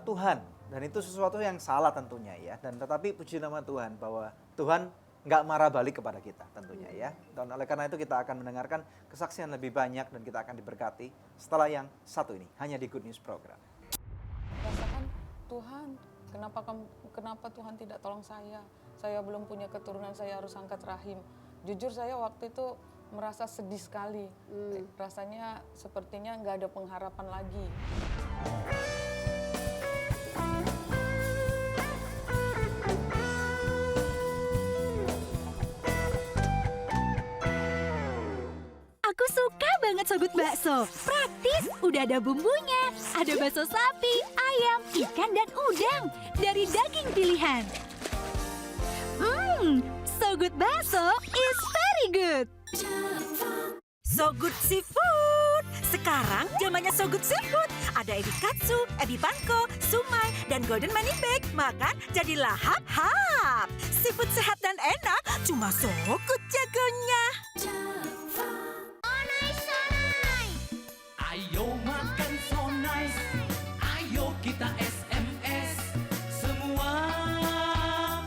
Tuhan, dan itu sesuatu yang salah tentunya ya. Dan tetapi puji nama Tuhan bahwa Tuhan nggak marah balik kepada kita tentunya ya. Dan oleh karena itu kita akan mendengarkan kesaksian lebih banyak dan kita akan diberkati setelah yang satu ini, hanya di Good News Program. Rasakan Tuhan, kenapa Tuhan tidak tolong saya? Saya belum punya keturunan, saya harus angkat rahim. Jujur saya waktu itu merasa sedih sekali. Rasanya sepertinya nggak ada pengharapan lagi. Aku suka banget Sogut Bakso. Praktis, udah ada bumbunya. Ada bakso sapi, ayam, ikan, dan udang. Dari daging pilihan. Sogut Bakso is very good. Sogut Seafood. Sekarang zamannya Sogut Seafood. Ada ebi katsu, ebi panko, sumai, dan golden money bag. Makan jadi lahap-hap. Seafood sehat dan enak, cuma Sogut jagonya. Ayo makan so nice, ayo kita SMS, semua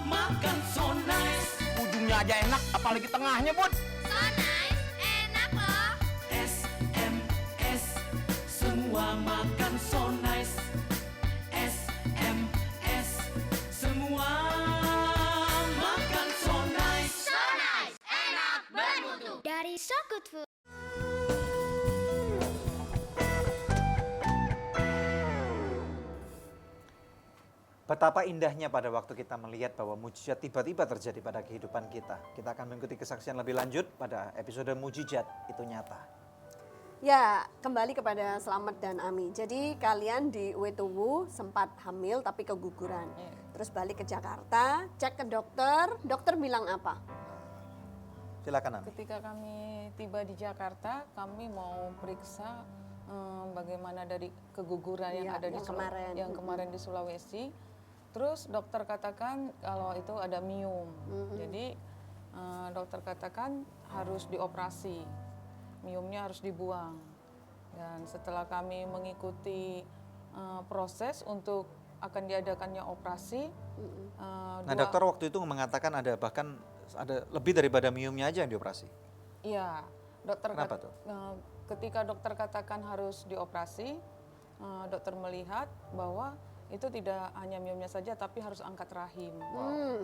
makan so nice. Ujungnya aja enak, apalagi tengahnya, Bud. So nice, enak loh. SMS, semua makan so nice. SMS, semua makan so nice. So nice, enak bermutu. Dari So Good Food. Betapa indahnya pada waktu kita melihat bahwa mujizat tiba-tiba terjadi pada kehidupan kita. Kita akan mengikuti kesaksian lebih lanjut pada episode Mujizat Itu Nyata. Ya, kembali kepada Slamet dan Ami. Jadi kalian di Wetuwu sempat hamil tapi keguguran. Terus balik ke Jakarta, cek ke dokter. Dokter bilang apa? Silakan Ami. Ketika kami tiba di Jakarta, kami mau periksa bagaimana dari keguguran yang ada di kemarin di Sulawesi. Terus dokter katakan kalau itu ada miom. Jadi dokter katakan harus dioperasi. Miomnya harus dibuang. Dan setelah kami mengikuti proses untuk akan diadakannya operasi. Nah, dokter waktu itu mengatakan ada bahkan ada lebih daripada miomnya aja yang dioperasi. Iya, dokter. Kenapa tuh? Ketika dokter katakan harus dioperasi, dokter melihat bahwa itu tidak hanya miomnya saja tapi harus angkat rahim.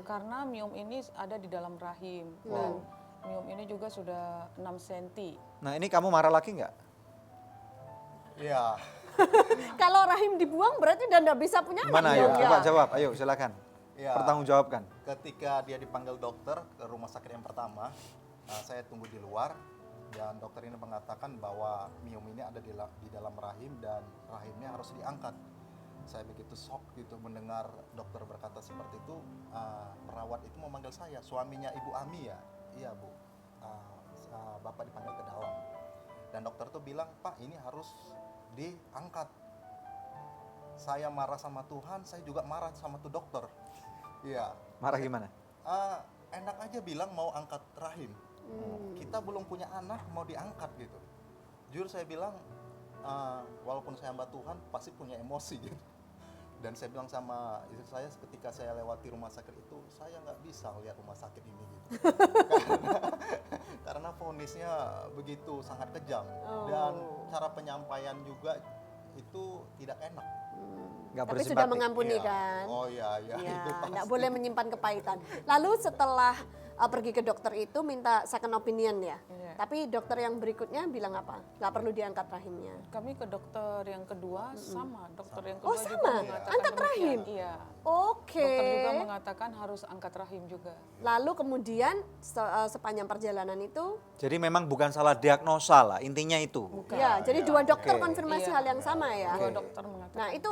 Karena miom ini ada di dalam rahim dan miom ini juga sudah 6 cm. Nah, ini kamu marah lagi nggak? Iya. Kalau rahim dibuang berarti udah nggak bisa punya anak. Gimana ayo, coba jawab, ayo silakan. Ya, Pertanggungjawabkan. Ketika dia dipanggil dokter ke rumah sakit yang pertama, saya tunggu di luar dan dokter ini mengatakan bahwa miom ini ada di dalam rahim dan rahimnya harus diangkat. Saya begitu shock gitu mendengar dokter berkata seperti itu. Perawat itu memanggil saya, suaminya Ibu Ami ya, iya Bu, Bapak dipanggil ke dalam. Dan dokter tuh bilang, Pak ini harus diangkat. Saya marah sama Tuhan, saya juga marah sama tuh dokter. Iya. Marah gimana? Enak aja bilang mau angkat rahim. Kita belum punya anak mau diangkat gitu. Jujur saya bilang, walaupun saya hamba Tuhan pasti punya emosi gitu. Dan saya bilang sama istri saya ketika saya lewati rumah sakit itu, saya nggak bisa lihat rumah sakit ini gitu. karena vonisnya begitu sangat kejam Oh. dan cara penyampaian juga itu tidak enak. Nggak Tapi sudah bersimpatik. mengampuni Iya. kan? Oh iya, iya, Ya, itu pasti. nggak boleh menyimpan kepahitan. Lalu setelah pergi ke dokter itu minta second opinion ya. Iya. Tapi dokter yang berikutnya bilang apa? Nggak perlu diangkat rahimnya. Kami ke dokter yang kedua sama, dokter yang Oh, kedua juga sama? mengatakan Angkat demikian. rahim? Iya. Oke. Dokter juga mengatakan harus angkat rahim juga. Lalu kemudian sepanjang perjalanan itu, Jadi memang bukan salah diagnosa lah, intinya itu. ya, jadi dua dokter Oke. konfirmasi Iya. hal yang sama ya. Dua dokter mengatakan. Nah itu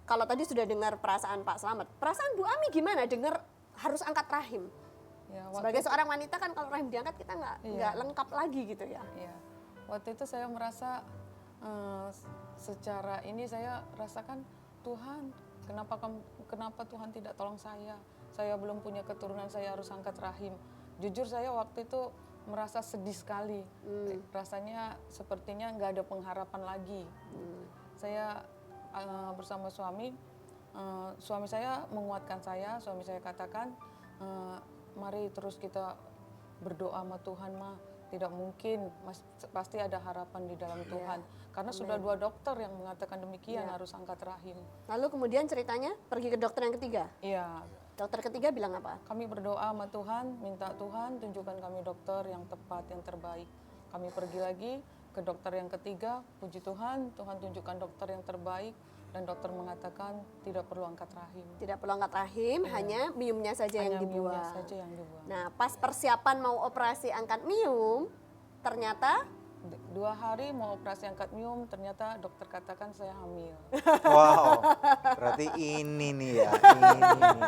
kalau tadi sudah dengar perasaan Pak Slamet, perasaan Bu Ami gimana dengar harus angkat rahim? Ya, Sebagai seorang wanita kan kalau rahim diangkat kita nggak Iya. lengkap lagi gitu ya. Iya. Waktu itu saya merasa secara ini saya rasakan Tuhan, kenapa Tuhan tidak tolong saya? Saya belum punya keturunan, saya harus angkat rahim. Jujur saya waktu itu merasa sedih sekali. Rasanya sepertinya nggak ada pengharapan lagi. Saya bersama suami saya menguatkan saya. Suami saya katakan, mari terus kita berdoa sama Tuhan, mah tidak mungkin, pasti ada harapan di dalam Tuhan. Karena sudah dua dokter yang mengatakan demikian, Iya. harus angkat rahim. Lalu kemudian ceritanya pergi ke dokter yang ketiga. Iya. Dokter ketiga bilang apa? Kami berdoa sama Tuhan, minta Tuhan tunjukkan kami dokter yang tepat, yang terbaik. Kami pergi lagi ke dokter yang ketiga, puji Tuhan, Tuhan tunjukkan dokter yang terbaik. Dan dokter mengatakan tidak perlu angkat rahim. Tidak perlu angkat rahim, Iya. hanya miumnya saja yang Hanya miumnya dibuang. saja yang dibuang. Nah, pas persiapan mau operasi angkat mium, ternyata 2 hari mau operasi angkat mium, ternyata dokter katakan saya hamil. Wow, berarti ini nih ya, ini nih.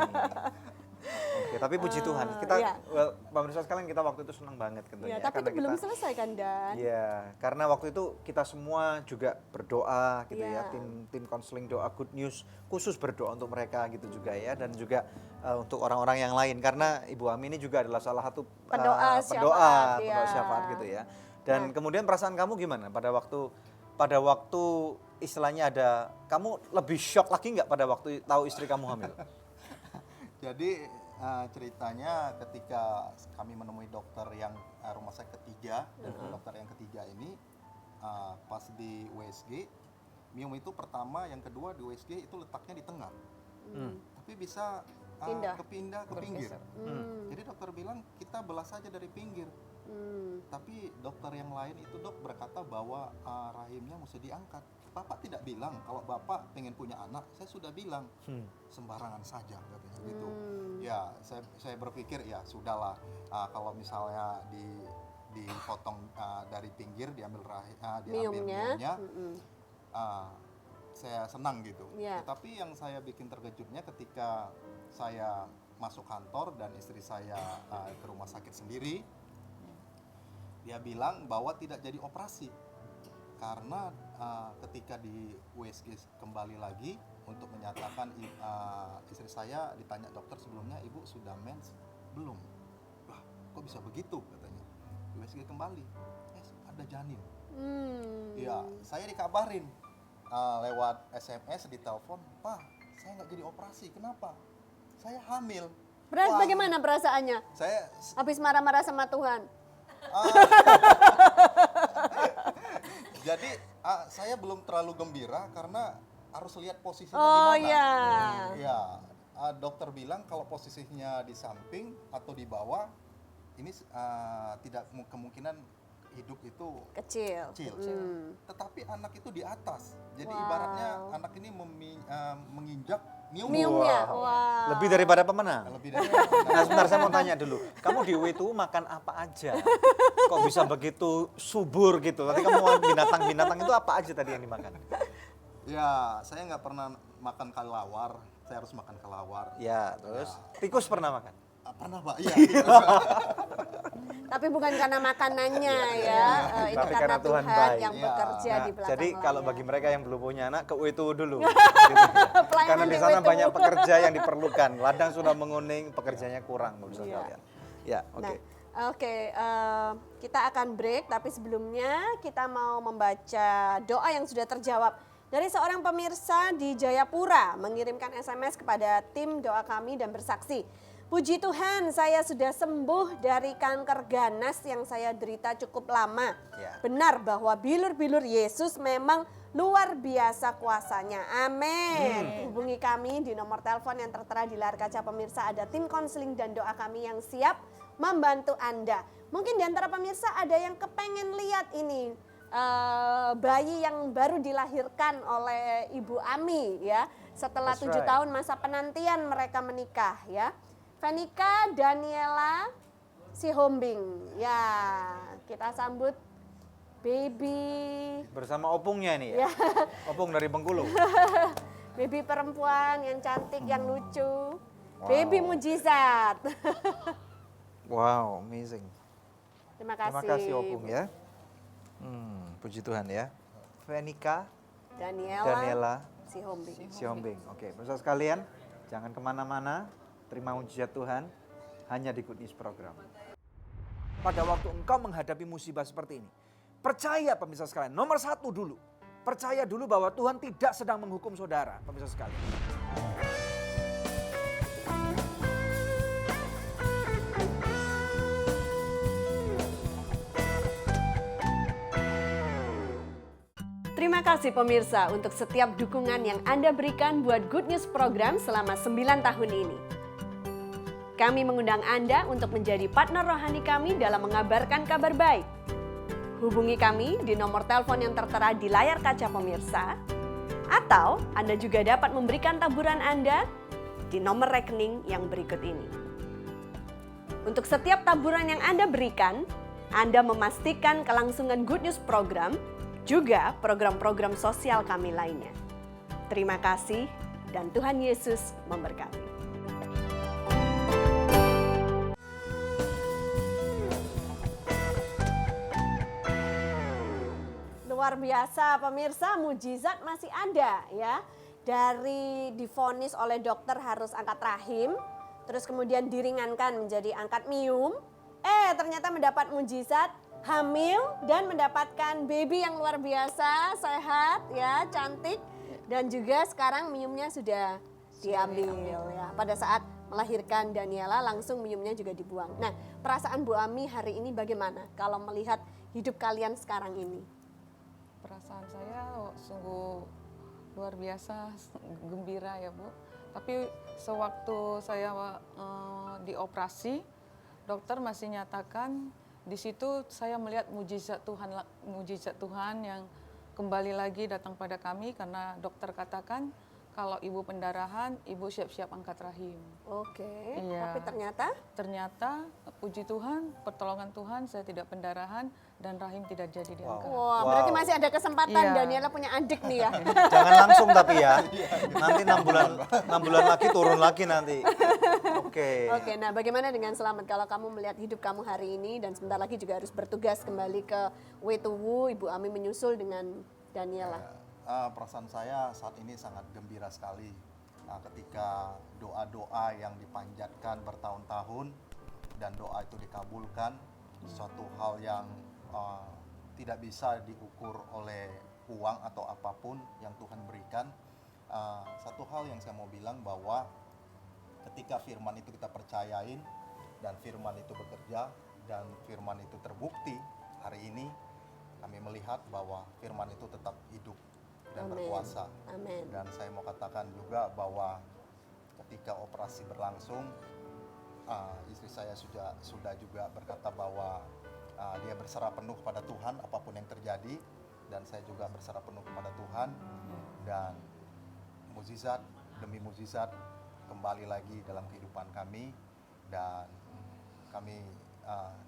Oke, tapi puji Tuhan, kita, iya. pemirsa sekalian kita waktu itu senang banget tentunya. ya, tapi itu karena belum kita- selesai kan Dan? Iya, karena waktu itu kita semua juga berdoa gitu Iya. ya, tim konseling doa Good News khusus berdoa untuk mereka gitu juga ya, dan juga untuk orang-orang yang lain karena Ibu Ami ini juga adalah salah satu Pendoa syafaat, pendoa ya. syafaat gitu ya. Dan kemudian perasaan kamu gimana pada waktu istilahnya ada, kamu lebih shock lagi nggak pada waktu tahu istri kamu hamil? Jadi ceritanya ketika kami menemui dokter yang rumah sakit ketiga dan dokter yang ketiga ini pas di USG, mium itu pertama, yang kedua di USG itu letaknya di tengah, tapi bisa kepindah ke pinggir. Jadi dokter bilang kita belah saja dari pinggir. Tapi dokter yang lain itu dok berkata bahwa rahimnya mesti diangkat. Bapak tidak bilang kalau bapak pengen punya anak, saya sudah bilang sembarangan saja katanya gitu. Ya saya berpikir ya sudahlah, kalau misalnya dipotong dari pinggir diambil Miumnya. miumnya, saya senang gitu. Iya. Tetapi yang saya bikin terkejutnya ketika saya masuk kantor dan istri saya ke rumah sakit sendiri, dia bilang bahwa tidak jadi operasi karena ketika di USG kembali lagi untuk menyatakan istri saya ditanya dokter sebelumnya, ibu sudah mens belum? Wah, kok bisa begitu katanya. Di USG kembali, ada janin. Ya, saya dikabarin lewat SMS, di telepon, Pak, saya nggak jadi operasi. Kenapa? Saya hamil. Wah, Bagaimana perasaannya? saya Habis marah-marah sama Tuhan. jadi saya belum terlalu gembira karena harus lihat posisinya Oh di mana. iya. Ya, dokter bilang kalau posisinya di samping atau di bawah ini tidak kemungkinan hidup itu Kecil. Tetapi anak itu di atas. Jadi Wow. ibaratnya anak ini menginjak Miumnya. Wow. Lebih daripada pemenang. Lebih dari Nah sebentar saya mau tanya dulu, kamu di UI itu makan apa aja? Kok bisa begitu subur gitu? Nanti kamu makan binatang-binatang itu apa aja tadi yang dimakan? Ya, saya nggak pernah makan kelawar. Saya harus makan kelawar. Ya, terus tikus pernah makan? Pernah, Pak. Iya. Tapi bukan karena makanannya ya, itu Tapi karena Tuhan Tuhan baik. yang bekerja Nah, di belakang jadi kalau layar. bagi mereka yang belum punya anak, ke UITU dulu. Gitu. Karena di sana di UITU. banyak pekerja yang diperlukan. Ladang sudah menguning, pekerjanya kurang. Bisa Iya. sekalian. Ya, oke. Nah, oke, kita akan break, tapi sebelumnya kita mau membaca doa yang sudah terjawab dari seorang pemirsa di Jayapura mengirimkan SMS kepada tim doa kami dan bersaksi puji Tuhan saya sudah sembuh dari kanker ganas yang saya derita cukup lama. Ya. Benar bahwa bilur-bilur Yesus memang luar biasa kuasanya. Amin. Hubungi kami di nomor telepon yang tertera di layar kaca pemirsa. Ada tim konseling dan doa kami yang siap membantu Anda. Mungkin di antara pemirsa ada yang kepengen lihat ini bayi yang baru dilahirkan oleh Ibu Ami ya. Setelah 7 tahun masa penantian mereka menikah ya. Venika Daniela Sihombing. Ya, kita sambut baby Bersama opungnya ini ya. Opung dari Bengkulu. baby perempuan yang cantik, yang lucu. Baby mujizat. Wow, amazing. Terima kasih. Terima kasih Opung ya. Puji Tuhan ya. Venika Daniela Sihombing. Oke, pemirsa sekalian, jangan kemana-mana. Terima mujizat Tuhan hanya di Good News Program. Pada waktu engkau menghadapi musibah seperti ini, percaya pemirsa sekalian, nomor 1 dulu. Percaya dulu bahwa Tuhan tidak sedang menghukum saudara, pemirsa sekalian. Terima kasih pemirsa untuk setiap dukungan yang Anda berikan buat Good News Program selama 9 tahun ini. Kami mengundang Anda untuk menjadi partner rohani kami dalam mengabarkan kabar baik. Hubungi kami di nomor telepon yang tertera di layar kaca pemirsa, atau Anda juga dapat memberikan taburan Anda di nomor rekening yang berikut ini. Untuk setiap taburan yang Anda berikan, Anda memastikan kelangsungan Good News Program, juga program-program sosial kami lainnya. Terima kasih dan Tuhan Yesus memberkati. Luar biasa pemirsa, mujizat masih ada ya. Dari divonis oleh dokter harus angkat rahim, terus kemudian diringankan menjadi angkat mium. Ternyata mendapat mujizat, hamil dan mendapatkan baby yang luar biasa, sehat ya, cantik, dan juga sekarang miumnya sudah diambil ya. Pada saat melahirkan Daniela langsung miumnya juga dibuang. Nah, perasaan Bu Ami hari ini bagaimana kalau melihat hidup kalian sekarang ini? Perasaan saya sungguh luar biasa, gembira ya Bu. Tapi sewaktu saya dioperasi, dokter masih nyatakan di situ saya melihat mujizat Tuhan yang kembali lagi datang pada kami karena dokter katakan kalau ibu pendarahan, ibu siap-siap angkat rahim. Oke, iya. Tapi ternyata puji Tuhan, pertolongan Tuhan saya tidak pendarahan dan rahim tidak jadi diangkat. Wah, berarti masih ada kesempatan Daniela punya adik nih ya. Jangan langsung tapi ya. Nanti 6 bulan lagi turun lagi nanti. Oke, nah bagaimana dengan Selamat kalau kamu melihat hidup kamu hari ini dan sebentar lagi juga harus bertugas kembali ke Wetuwu, Ibu Ami menyusul dengan Daniela. Perasaan saya saat ini sangat gembira sekali ketika doa-doa yang dipanjatkan bertahun-tahun dan doa itu dikabulkan, suatu hal yang tidak bisa diukur oleh uang atau apapun yang Tuhan berikan. Satu hal yang saya mau bilang bahwa ketika firman itu kita percayain dan firman itu bekerja dan firman itu terbukti, hari ini kami melihat bahwa firman itu tetap hidup dan berkuasa. Amin. Dan saya mau katakan juga bahwa ketika operasi berlangsung, istri saya sudah juga berkata bahwa dia berserah penuh kepada Tuhan apapun yang terjadi, dan saya juga berserah penuh kepada Tuhan, dan mukjizat demi mukjizat kembali lagi dalam kehidupan kami, dan kami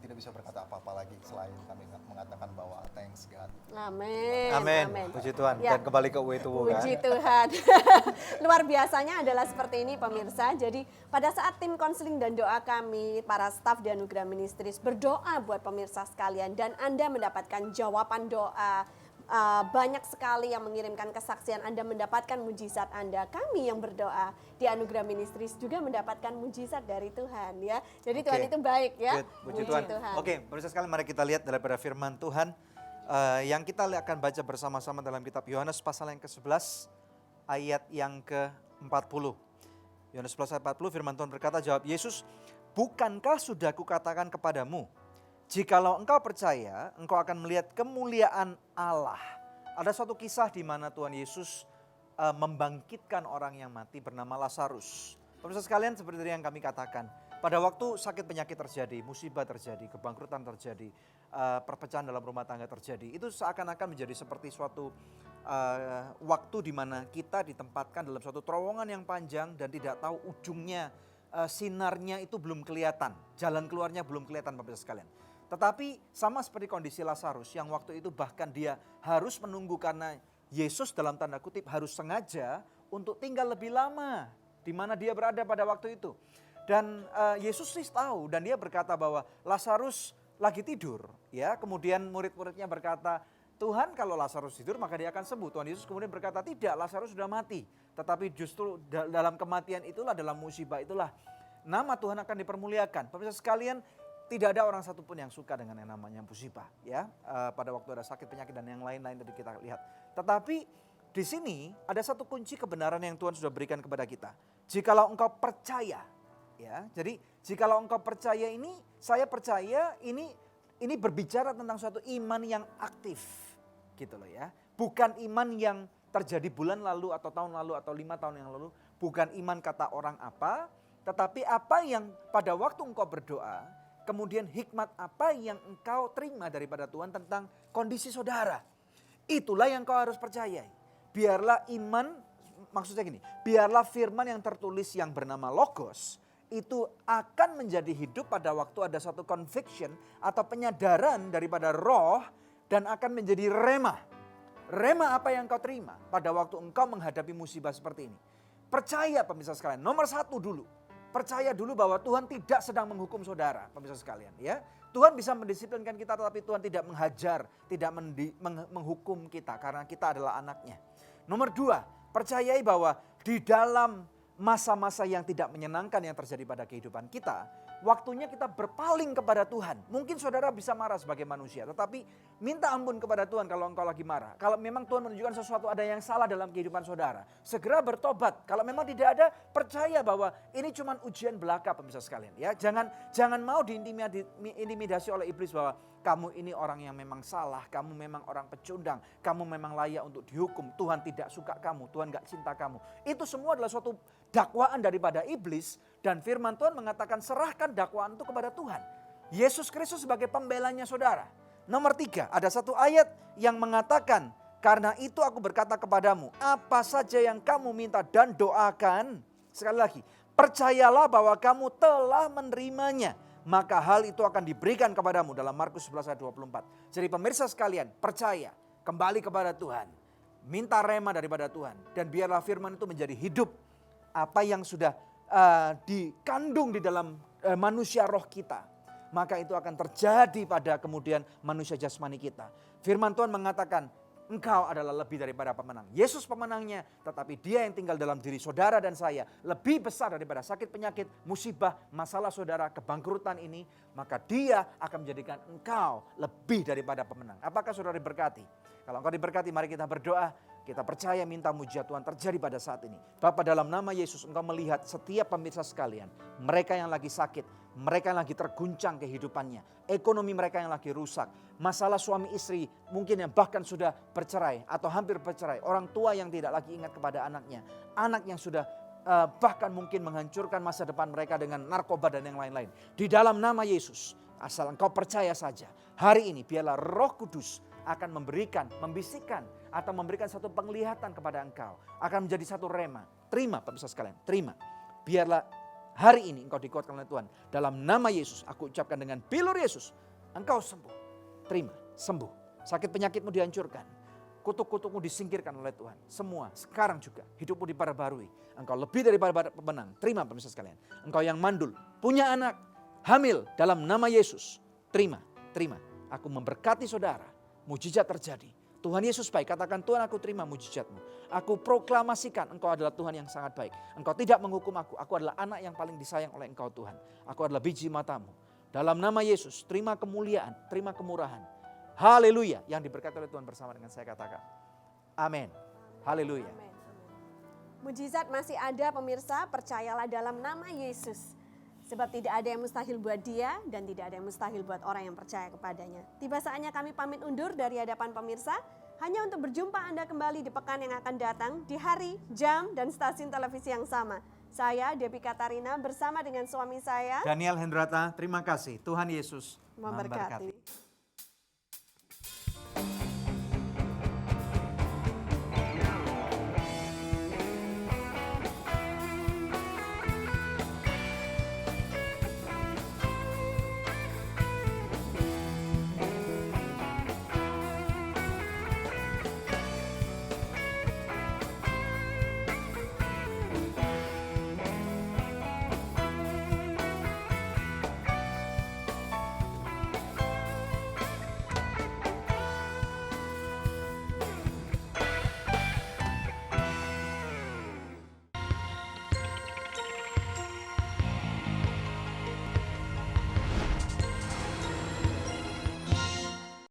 tidak bisa berkata apa-apa lagi selain kami mengatakan bahwa thanks God. Amin. Puji Tuhan. Dan kembali ke Wetuwu kan. Puji Tuhan. Luar biasanya adalah seperti ini pemirsa. Jadi pada saat tim konseling dan doa kami, para staf di Anugerah Ministries berdoa buat pemirsa sekalian dan Anda mendapatkan jawaban doa. Banyak sekali yang mengirimkan kesaksian Anda mendapatkan mujizat Anda. Kami yang berdoa di Anugerah Ministries juga mendapatkan mujizat dari Tuhan ya. Jadi Tuhan itu baik ya. Puji Tuhan. Oke, pemirsa sekalian, mari kita lihat daripada firman Tuhan yang kita akan baca bersama-sama dalam kitab Yohanes pasal yang ke-11 ayat yang ke-40. Yohanes 11 ayat 40 firman Tuhan berkata, jawab Yesus, bukankah sudah kukatakan kepadamu, jikalau engkau percaya, engkau akan melihat kemuliaan Allah. Ada suatu kisah di mana Tuhan Yesus membangkitkan orang yang mati bernama Lazarus. Pemirsa sekalian, seperti yang kami katakan, pada waktu sakit penyakit terjadi, musibah terjadi, kebangkrutan terjadi, perpecahan dalam rumah tangga terjadi, itu seakan-akan menjadi seperti suatu waktu di mana kita ditempatkan dalam suatu terowongan yang panjang dan tidak tahu ujungnya, sinarnya itu belum kelihatan, jalan keluarnya belum kelihatan, pemirsa sekalian. Tetapi sama seperti kondisi Lazarus yang waktu itu bahkan dia harus menunggu karena Yesus dalam tanda kutip harus sengaja untuk tinggal lebih lama di mana dia berada pada waktu itu. Dan Yesus sih tahu dan dia berkata bahwa Lazarus lagi tidur, ya. Kemudian murid-muridnya berkata, Tuhan kalau Lazarus tidur maka dia akan sembuh. Tuhan Yesus kemudian berkata, tidak, Lazarus sudah mati. Tetapi justru dalam kematian itulah, dalam musibah itulah nama Tuhan akan dipermuliakan. Pemirsa sekalian, tidak ada orang satupun yang suka dengan yang namanya musibah, ya. Pada waktu ada sakit penyakit dan yang lain-lain tadi kita lihat. Tetapi di sini ada satu kunci kebenaran yang Tuhan sudah berikan kepada kita. Jikalau engkau percaya, ya. Jadi jikalau engkau percaya ini, saya percaya ini berbicara tentang suatu iman yang aktif, gitu loh ya. Bukan iman yang terjadi bulan lalu atau tahun lalu atau 5 tahun yang lalu. Bukan iman kata orang apa, tetapi apa yang pada waktu engkau berdoa, kemudian hikmat apa yang engkau terima daripada Tuhan tentang kondisi saudara. Itulah yang kau harus percayai. Biarlah iman, maksudnya gini, biarlah firman yang tertulis yang bernama Logos itu akan menjadi hidup pada waktu ada satu conviction atau penyadaran daripada roh dan akan menjadi rema. Rema apa yang kau terima pada waktu engkau menghadapi musibah seperti ini. Percaya pemirsa sekalian, nomor 1 dulu. Percaya dulu bahwa Tuhan tidak sedang menghukum saudara, pemirsa sekalian, ya. Tuhan bisa mendisiplinkan kita, tetapi Tuhan tidak menghajar, tidak menghukum kita karena kita adalah anaknya. Nomor 2, percayai bahwa di dalam masa-masa yang tidak menyenangkan yang terjadi pada kehidupan kita, waktunya kita berpaling kepada Tuhan. Mungkin saudara bisa marah sebagai manusia, tetapi minta ampun kepada Tuhan kalau engkau lagi marah. Kalau memang Tuhan menunjukkan sesuatu ada yang salah dalam kehidupan saudara, segera bertobat. Kalau memang tidak ada, percaya bahwa ini cuma ujian belaka, pemirsa sekalian. Ya, jangan mau diintimidasi oleh iblis bahwa kamu ini orang yang memang salah, kamu memang orang pecundang, kamu memang layak untuk dihukum. Tuhan tidak suka kamu, Tuhan gak cinta kamu. Itu semua adalah suatu dakwaan daripada iblis. Dan firman Tuhan mengatakan serahkan dakwaan itu kepada Tuhan. Yesus Kristus sebagai pembelanya saudara. Nomor 3, ada satu ayat yang mengatakan, karena itu aku berkata kepadamu, apa saja yang kamu minta dan doakan. Sekali lagi, percayalah bahwa kamu telah menerimanya, maka hal itu akan diberikan kepadamu, dalam Markus 11 ayat 24. Jadi pemirsa sekalian, percaya, kembali kepada Tuhan. Minta rema daripada Tuhan. Dan biarlah firman itu menjadi hidup. Apa yang sudah dikandung di dalam manusia roh kita, maka itu akan terjadi pada kemudian manusia jasmani kita. Firman Tuhan mengatakan, engkau adalah lebih daripada pemenang. Yesus pemenangnya, tetapi dia yang tinggal dalam diri saudara dan saya lebih besar daripada sakit penyakit, musibah, masalah saudara, kebangkrutan ini. Maka dia akan menjadikan engkau lebih daripada pemenang. Apakah saudara diberkati? Kalau engkau diberkati, mari kita berdoa. Kita percaya minta mujizat Tuhan terjadi pada saat ini. Bapa, dalam nama Yesus engkau melihat setiap pemirsa sekalian. Mereka yang lagi sakit, mereka yang lagi terguncang kehidupannya. Ekonomi mereka yang lagi rusak. Masalah suami istri mungkin yang bahkan sudah bercerai atau hampir bercerai. Orang tua yang tidak lagi ingat kepada anaknya. Anak yang sudah bahkan mungkin menghancurkan masa depan mereka dengan narkoba dan yang lain-lain. Di dalam nama Yesus, asal engkau percaya saja. Hari ini biarlah Roh Kudus akan memberikan, membisikkan atau memberikan satu penglihatan kepada engkau. Akan menjadi satu rema. Terima pemirsa sekalian, terima. Biarlah hari ini engkau dikuatkan oleh Tuhan. Dalam nama Yesus aku ucapkan dengan bilur Yesus, engkau sembuh. Terima, sembuh. Sakit penyakitmu dihancurkan. Kutuk-kutukmu disingkirkan oleh Tuhan. Semua sekarang juga hidupmu diperbarui. Engkau lebih daripada pemenang. Terima pemirsa sekalian. Engkau yang mandul, punya anak, hamil dalam nama Yesus. Terima, terima. Aku memberkati saudara. Mujizat terjadi. Tuhan Yesus baik. Katakan, Tuhan aku terima mujizatmu. Aku proklamasikan engkau adalah Tuhan yang sangat baik. Engkau tidak menghukum aku. Aku adalah anak yang paling disayang oleh engkau Tuhan. Aku adalah biji matamu. Dalam nama Yesus, terima kemuliaan, terima kemurahan. Haleluya. Yang diberkati oleh Tuhan bersama dengan saya katakan. Amin. Haleluya. Mujizat masih ada pemirsa, percayalah dalam nama Yesus. Sebab tidak ada yang mustahil buat dia dan tidak ada yang mustahil buat orang yang percaya kepadanya. Tiba saatnya kami pamit undur dari hadapan pemirsa, hanya untuk berjumpa Anda kembali di pekan yang akan datang, di hari, jam, dan stasiun televisi yang sama. Saya, Debbie Katarina, bersama dengan suami saya, Daniel Hendrata, terima kasih. Tuhan Yesus memberkati.